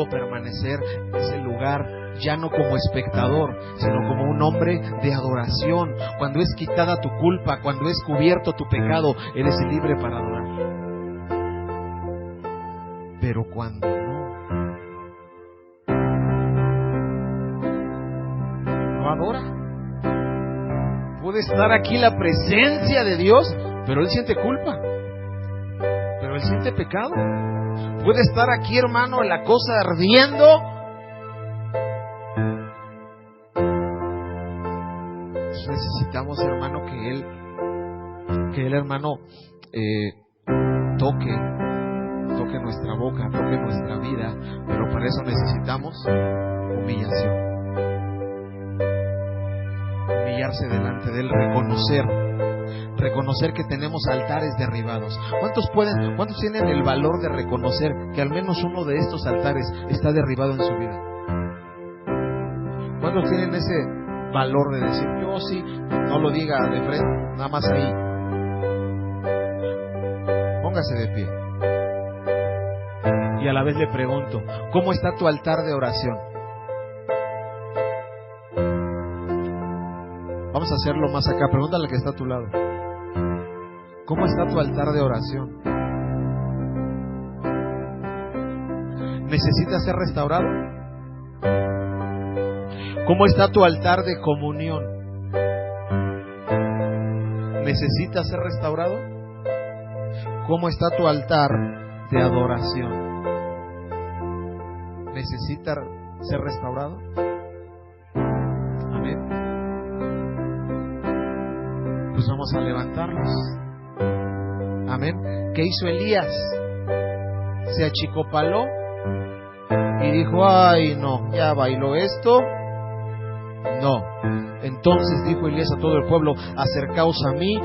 permanecer en ese lugar, ya no como espectador, sino como un hombre de adoración. Cuando es quitada tu culpa, cuando es cubierto tu pecado, eres libre para adorar. Pero cuando no adora, puede estar aquí la presencia de Dios, pero él siente culpa, pero él siente pecado. Puede estar aquí, hermano, la cosa ardiendo, pues necesitamos, hermano, que él, hermano, toque nuestra boca, toque nuestra vida, pero para eso necesitamos humillación. Humillarse delante de él, reconocer que tenemos altares derribados. ¿Cuántos tienen el valor de reconocer que al menos uno de estos altares está derribado en su vida? ¿Cuántos tienen ese valor de decir, yo sí, no lo diga de frente, nada más ahí? Póngase de pie. Y a la vez le pregunto, ¿cómo está tu altar de oración? Vamos a hacerlo más acá. Pregúntale al que está a tu lado. ¿Cómo está tu altar de oración? ¿Necesita ser restaurado? ¿Cómo está tu altar de comunión? ¿Necesita ser restaurado? ¿Cómo está tu altar de adoración? ¿Necesita ser restaurado? Amén. Pues vamos a levantarnos. Amén. ¿Qué hizo Elías? Se achicopaló y dijo, ay no, ya bailó esto. No. Entonces dijo Elías a todo el pueblo, acercaos a mí.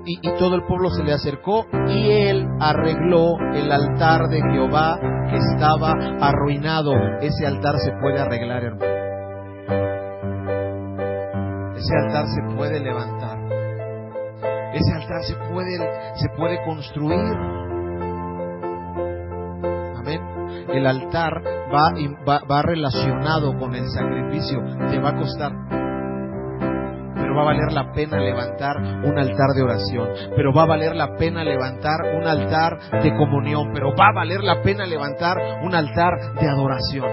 Y todo el pueblo se le acercó y él arregló el altar de Jehová que estaba arruinado. Ese altar se puede arreglar, hermano. Ese altar se puede levantar. Ese altar se puede construir. Amén. El altar va relacionado con el sacrificio. Te va a costar, pero va a valer la pena levantar un altar de oración, pero va a valer la pena levantar un altar de comunión, pero va a valer la pena levantar un altar de adoración.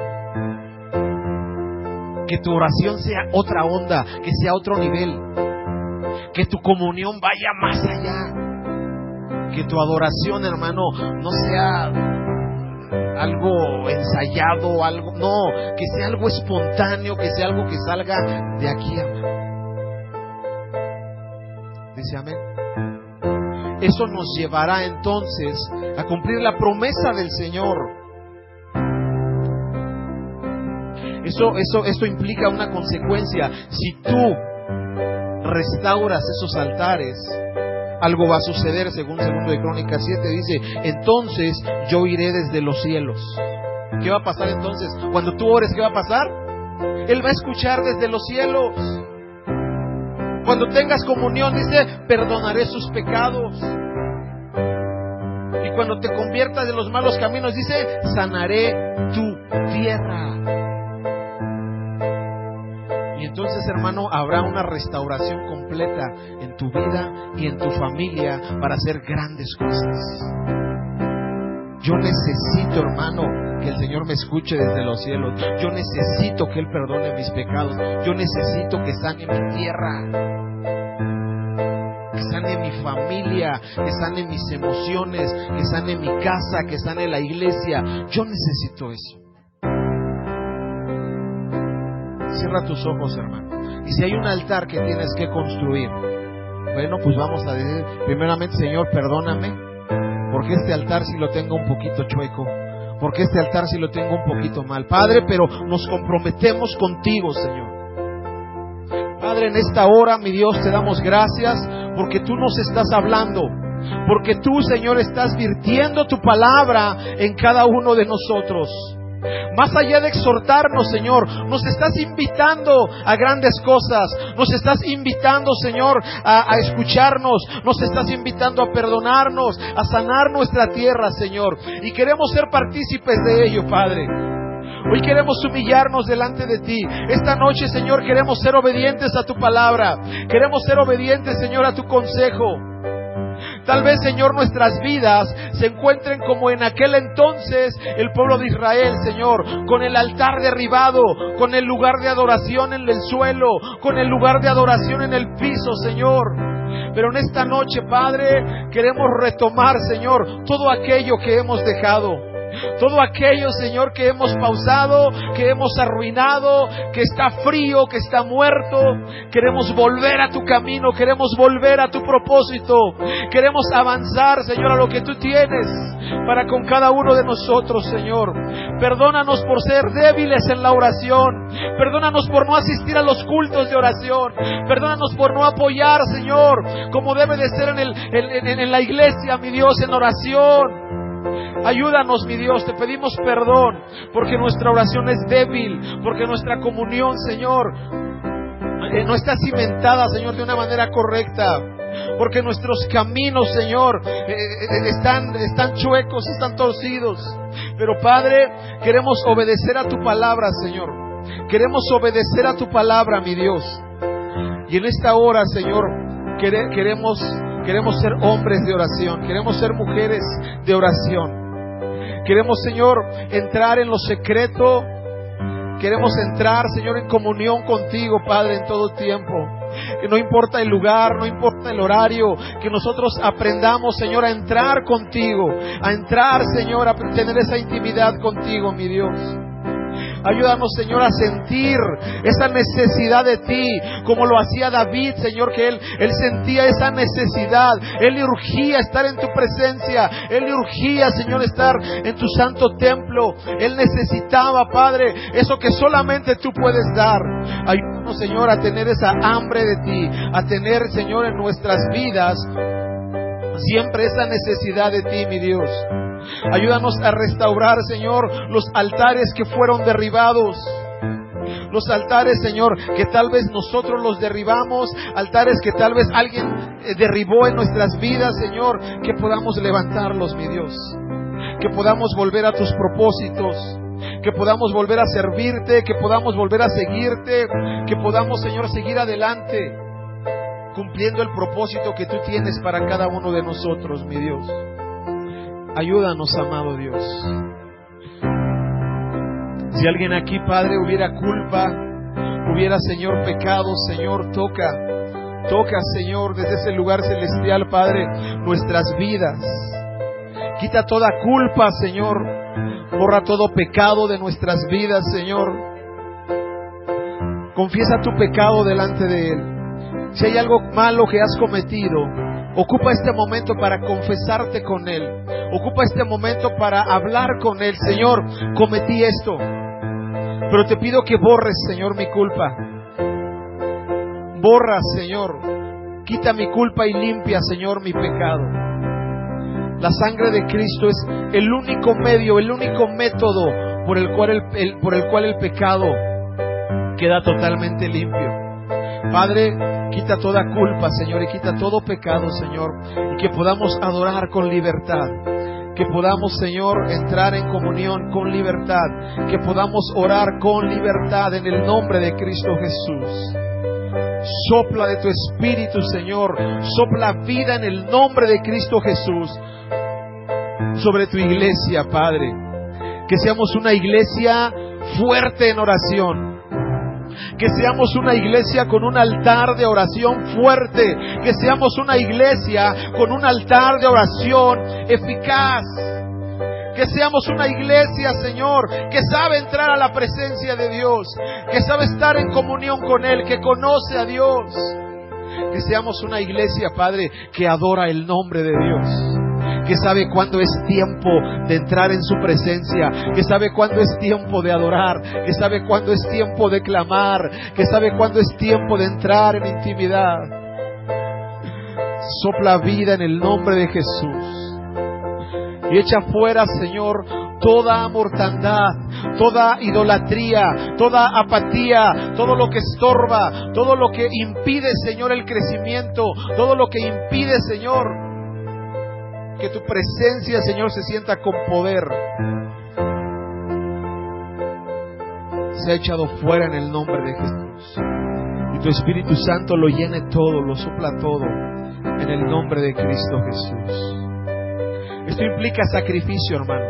Que tu oración sea otra onda, que sea otro nivel, que tu comunión vaya más allá, que tu adoración, hermano, no sea algo ensayado, que sea algo espontáneo, que sea algo que salga de aquí, hermano. Dice amén. Eso nos llevará entonces a cumplir la promesa del Señor. Esto implica una consecuencia. Si tú restauras esos altares, algo va a suceder. Según 2 de Crónicas 7 dice: entonces yo iré desde los cielos. ¿Qué va a pasar entonces? Cuando tú ores, ¿qué va a pasar? Él va a escuchar desde los cielos. Cuando tengas comunión, dice: perdonaré sus pecados. Y cuando te conviertas de los malos caminos, dice: sanaré tu tierra. Y entonces, hermano, habrá una restauración completa en tu vida y en tu familia para hacer grandes cosas. Yo necesito, hermano, que el Señor me escuche desde los cielos. Yo necesito que Él perdone mis pecados. Yo necesito que sane mi tierra, que sane mi familia, que sane mis emociones, que sane mi casa, que sane la iglesia. Yo necesito eso. Cierra tus ojos, hermano. Y si hay un altar que tienes que construir, bueno, pues vamos a decir primeramente: Señor, perdóname, porque este altar sí lo tengo un poquito chueco, porque este altar sí lo tengo un poquito mal. Padre, pero nos comprometemos contigo, Señor. Padre, en esta hora, mi Dios, te damos gracias porque tú nos estás hablando, porque tú, Señor, estás virtiendo tu palabra en cada uno de nosotros. Más allá de exhortarnos, Señor, nos estás invitando a grandes cosas. Nos estás invitando, Señor, a escucharnos. Nos estás invitando a perdonarnos, a sanar nuestra tierra, Señor. Y queremos ser partícipes de ello, Padre. Hoy queremos humillarnos delante de ti. Esta noche, Señor, queremos ser obedientes a tu palabra. Queremos ser obedientes, Señor, a tu consejo. Tal vez, Señor, nuestras vidas se encuentren como en aquel entonces el pueblo de Israel, Señor, con el altar derribado, con el lugar de adoración en el suelo, con el lugar de adoración en el piso, Señor. Pero en esta noche, Padre, queremos retomar, Señor, todo aquello que hemos dejado. Todo aquello, Señor, que hemos pausado, que hemos arruinado, que está frío, que está muerto. Queremos volver a tu camino, queremos volver a tu propósito. Queremos avanzar, Señor, a lo que tú tienes para con cada uno de nosotros, Señor. Perdónanos por ser débiles en la oración. Perdónanos por no asistir a los cultos de oración. Perdónanos por no apoyar, Señor, como debe de ser en la iglesia, mi Dios, en oración. Ayúdanos, mi Dios, te pedimos perdón porque nuestra oración es débil, porque nuestra comunión, Señor, no está cimentada, Señor, de una manera correcta, porque nuestros caminos, Señor, están chuecos, están torcidos. Pero, Padre, queremos obedecer a tu palabra, Señor. Queremos obedecer a tu palabra, mi Dios. Y en esta hora, Señor, queremos ser hombres de oración, queremos ser mujeres de oración. Queremos, Señor, entrar en lo secreto. Queremos entrar, Señor, en comunión contigo, Padre, en todo tiempo. Que no importa el lugar, no importa el horario, que nosotros aprendamos, Señor, a entrar contigo, a entrar, Señor, a tener esa intimidad contigo, mi Dios. Ayúdanos, Señor, a sentir esa necesidad de ti, como lo hacía David, Señor, que él sentía esa necesidad. Él le urgía estar en tu presencia. Él le urgía, Señor, estar en tu santo templo. Él necesitaba, Padre, eso que solamente tú puedes dar. Ayúdanos, Señor, a tener esa hambre de ti, a tener, Señor, en nuestras vidas siempre esa necesidad de ti, mi Dios. Ayúdanos a restaurar, Señor, los altares que fueron derribados. Los altares, Señor, que tal vez nosotros los derribamos, altares que tal vez alguien derribó en nuestras vidas, Señor, que podamos levantarlos, mi Dios. Que podamos volver a tus propósitos, que podamos volver a servirte, que podamos volver a seguirte, que podamos, Señor, seguir adelante, cumpliendo el propósito que tú tienes para cada uno de nosotros, mi Dios. Ayúdanos, amado Dios. Si alguien aquí, Padre, hubiera culpa, hubiera, Señor, pecado, Señor, toca, Señor, desde ese lugar celestial, Padre, nuestras vidas. Quita toda culpa, Señor. Borra todo pecado de nuestras vidas, Señor. Confiesa tu pecado delante de Él. Si hay algo malo que has cometido, ocupa este momento para confesarte con Él. Ocupa este momento para hablar con Él. Señor, cometí esto. Pero te pido que borres, Señor, mi culpa. Borra, Señor. Quita mi culpa y limpia, Señor, mi pecado. La sangre de Cristo es el único medio, el único método por el cual el pecado queda totalmente limpio. Padre, quita toda culpa, Señor, y quita todo pecado, Señor, y que podamos adorar con libertad. Que podamos, Señor, entrar en comunión con libertad. Que podamos orar con libertad en el nombre de Cristo Jesús. Sopla de tu Espíritu, Señor. Sopla vida en el nombre de Cristo Jesús sobre tu iglesia, Padre. Que seamos una iglesia fuerte en oración. Que seamos una iglesia con un altar de oración fuerte. Que seamos una iglesia con un altar de oración eficaz. Que seamos una iglesia, Señor, que sabe entrar a la presencia de Dios. Que sabe estar en comunión con Él, que conoce a Dios. Que seamos una iglesia, Padre, que adora el nombre de Dios. Que sabe cuándo es tiempo de entrar en su presencia, que sabe cuándo es tiempo de adorar, que sabe cuándo es tiempo de clamar, que sabe cuándo es tiempo de entrar en intimidad. Sopla vida en el nombre de Jesús y echa fuera, Señor, toda mortandad, toda idolatría, toda apatía, todo lo que estorba, todo lo que impide, Señor, el crecimiento, todo lo que impide, Señor, que tu presencia, Señor, se sienta con poder. Se ha echado fuera en el nombre de Jesús. Y tu Espíritu Santo lo llene todo, lo sopla todo en el nombre de Cristo Jesús. Esto implica sacrificio, hermano.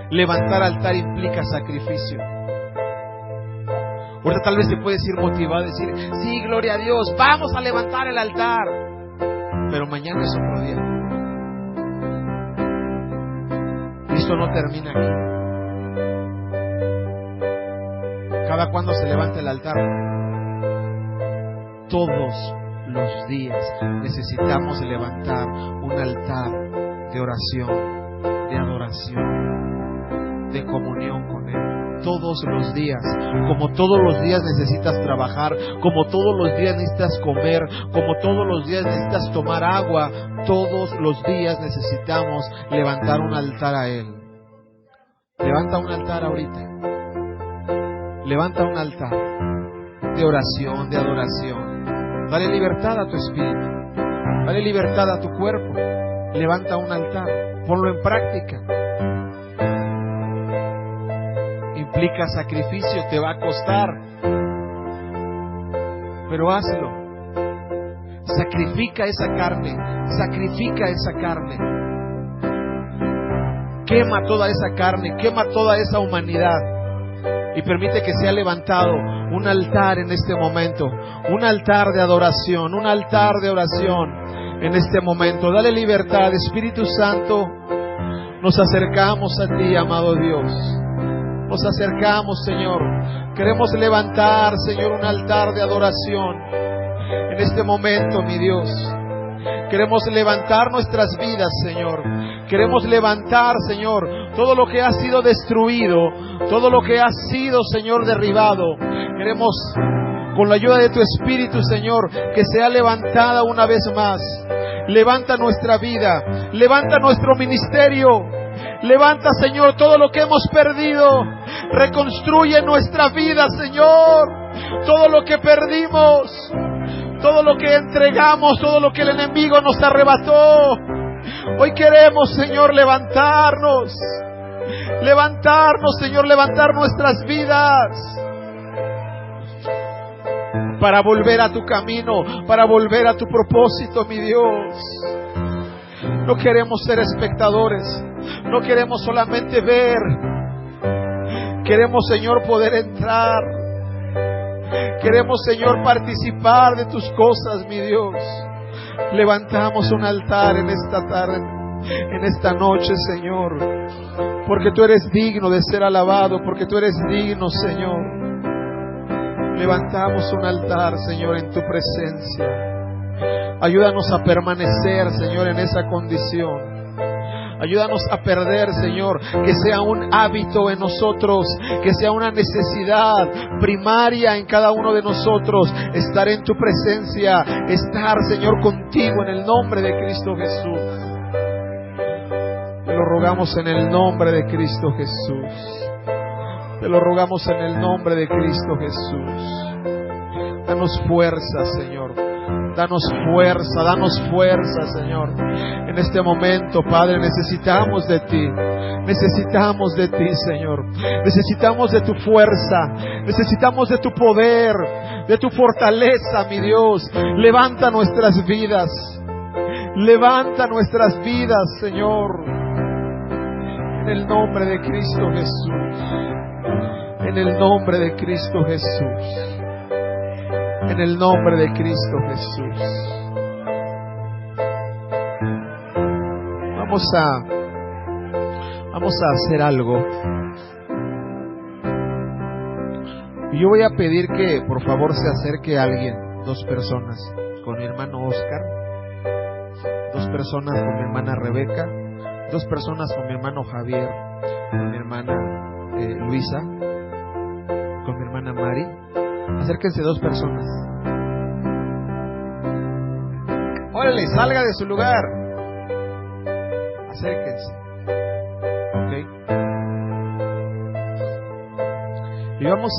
Levantar altar implica sacrificio. Ahorita tal vez te puedes ir motivado a decir, sí, gloria a Dios, vamos a levantar el altar. Pero mañana es otro día. Esto no termina aquí. Cada cuando se levanta el altar, todos los días necesitamos levantar un altar de oración, de adoración, de comunión con Él. Todos los días, como todos los días necesitas trabajar, como todos los días necesitas comer, como todos los días necesitas tomar agua, todos los días necesitamos levantar un altar a Él. Levanta un altar ahorita. Levanta un altar de oración, de adoración. Dale libertad a tu espíritu. Dale libertad a tu cuerpo. Levanta un altar. Ponlo en práctica. Implica sacrificio, te va a costar. Pero hazlo. Sacrifica esa carne. Sacrifica esa carne. Quema toda esa carne. Quema toda esa humanidad. Y permite que sea levantado un altar en este momento. Un altar de adoración. Un altar de oración en este momento. Dale libertad, Espíritu Santo. Nos acercamos a ti, amado Dios. Nos acercamos, Señor. Queremos levantar, Señor, un altar de adoración en este momento, mi Dios. Queremos levantar nuestras vidas, Señor. Queremos levantar, Señor, todo lo que ha sido destruido, todo lo que ha sido, Señor, derribado. Queremos, con la ayuda de tu Espíritu, Señor, que sea levantada una vez más. Levanta nuestra vida, levanta nuestro ministerio. Levanta, Señor, todo lo que hemos perdido. Reconstruye nuestra vida, Señor. Todo lo que perdimos, todo lo que entregamos, todo lo que el enemigo nos arrebató. Hoy queremos, Señor, levantarnos. Levantarnos, Señor, levantar nuestras vidas. Para volver a tu camino, para volver a tu propósito, mi Dios. No queremos ser espectadores. No queremos solamente ver. Queremos, Señor, poder entrar. Queremos, Señor, participar de tus cosas, mi Dios. Levantamos un altar en esta tarde, en esta noche, Señor. Porque tú eres digno de ser alabado. Porque tú eres digno, Señor. Levantamos un altar, Señor, en tu presencia. Ayúdanos a permanecer, Señor, en esa condición. Ayúdanos a perder, Señor, que sea un hábito en nosotros, que sea una necesidad primaria en cada uno de nosotros, estar en tu presencia, estar, Señor, contigo en el nombre de Cristo Jesús. Te lo rogamos en el nombre de Cristo Jesús. Te lo rogamos en el nombre de Cristo Jesús. Danos fuerza, Señor. Danos fuerza, Señor. En este momento, Padre, necesitamos de ti. Necesitamos de ti, Señor. Necesitamos de tu fuerza. Necesitamos de tu poder, de tu fortaleza, mi Dios. Levanta nuestras vidas. Levanta nuestras vidas, Señor. En el nombre de Cristo Jesús. En el nombre de Cristo Jesús. En el nombre de Cristo Jesús. Vamos a hacer algo. Y yo voy a pedir que por favor se acerque alguien, 2 personas, con mi hermano Oscar, 2 personas con mi hermana Rebeca, 2 personas con mi hermano Javier, con mi hermana Luisa, con mi hermana Mari. Acérquense 2 personas. Órale, salga de su lugar. Acérquense. Ok. Y vamos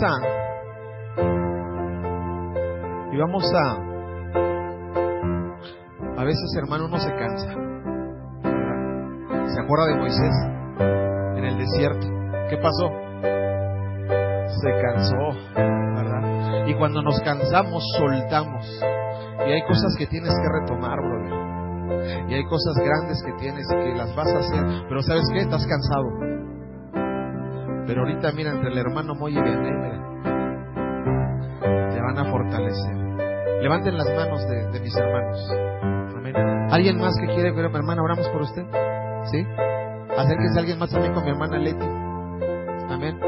a veces, hermano, uno se cansa, ¿verdad? ¿Se acuerda de Moisés en el desierto? ¿Qué pasó? Se cansó, ¿verdad? Y cuando nos cansamos, soltamos. Y hay cosas que tienes que retomar, brother. Y hay cosas grandes que tienes que las vas a hacer. Pero ¿sabes qué? Estás cansado. Pero ahorita, mira, entre el hermano Moy y Vianney, mira, te van a fortalecer. Levanten las manos de mis hermanos. Amén. ¿Alguien más que quiere ver a mi hermana? ¿Oramos por usted? ¿Sí? Acérquese alguien más también con mi hermana Leti. Amén.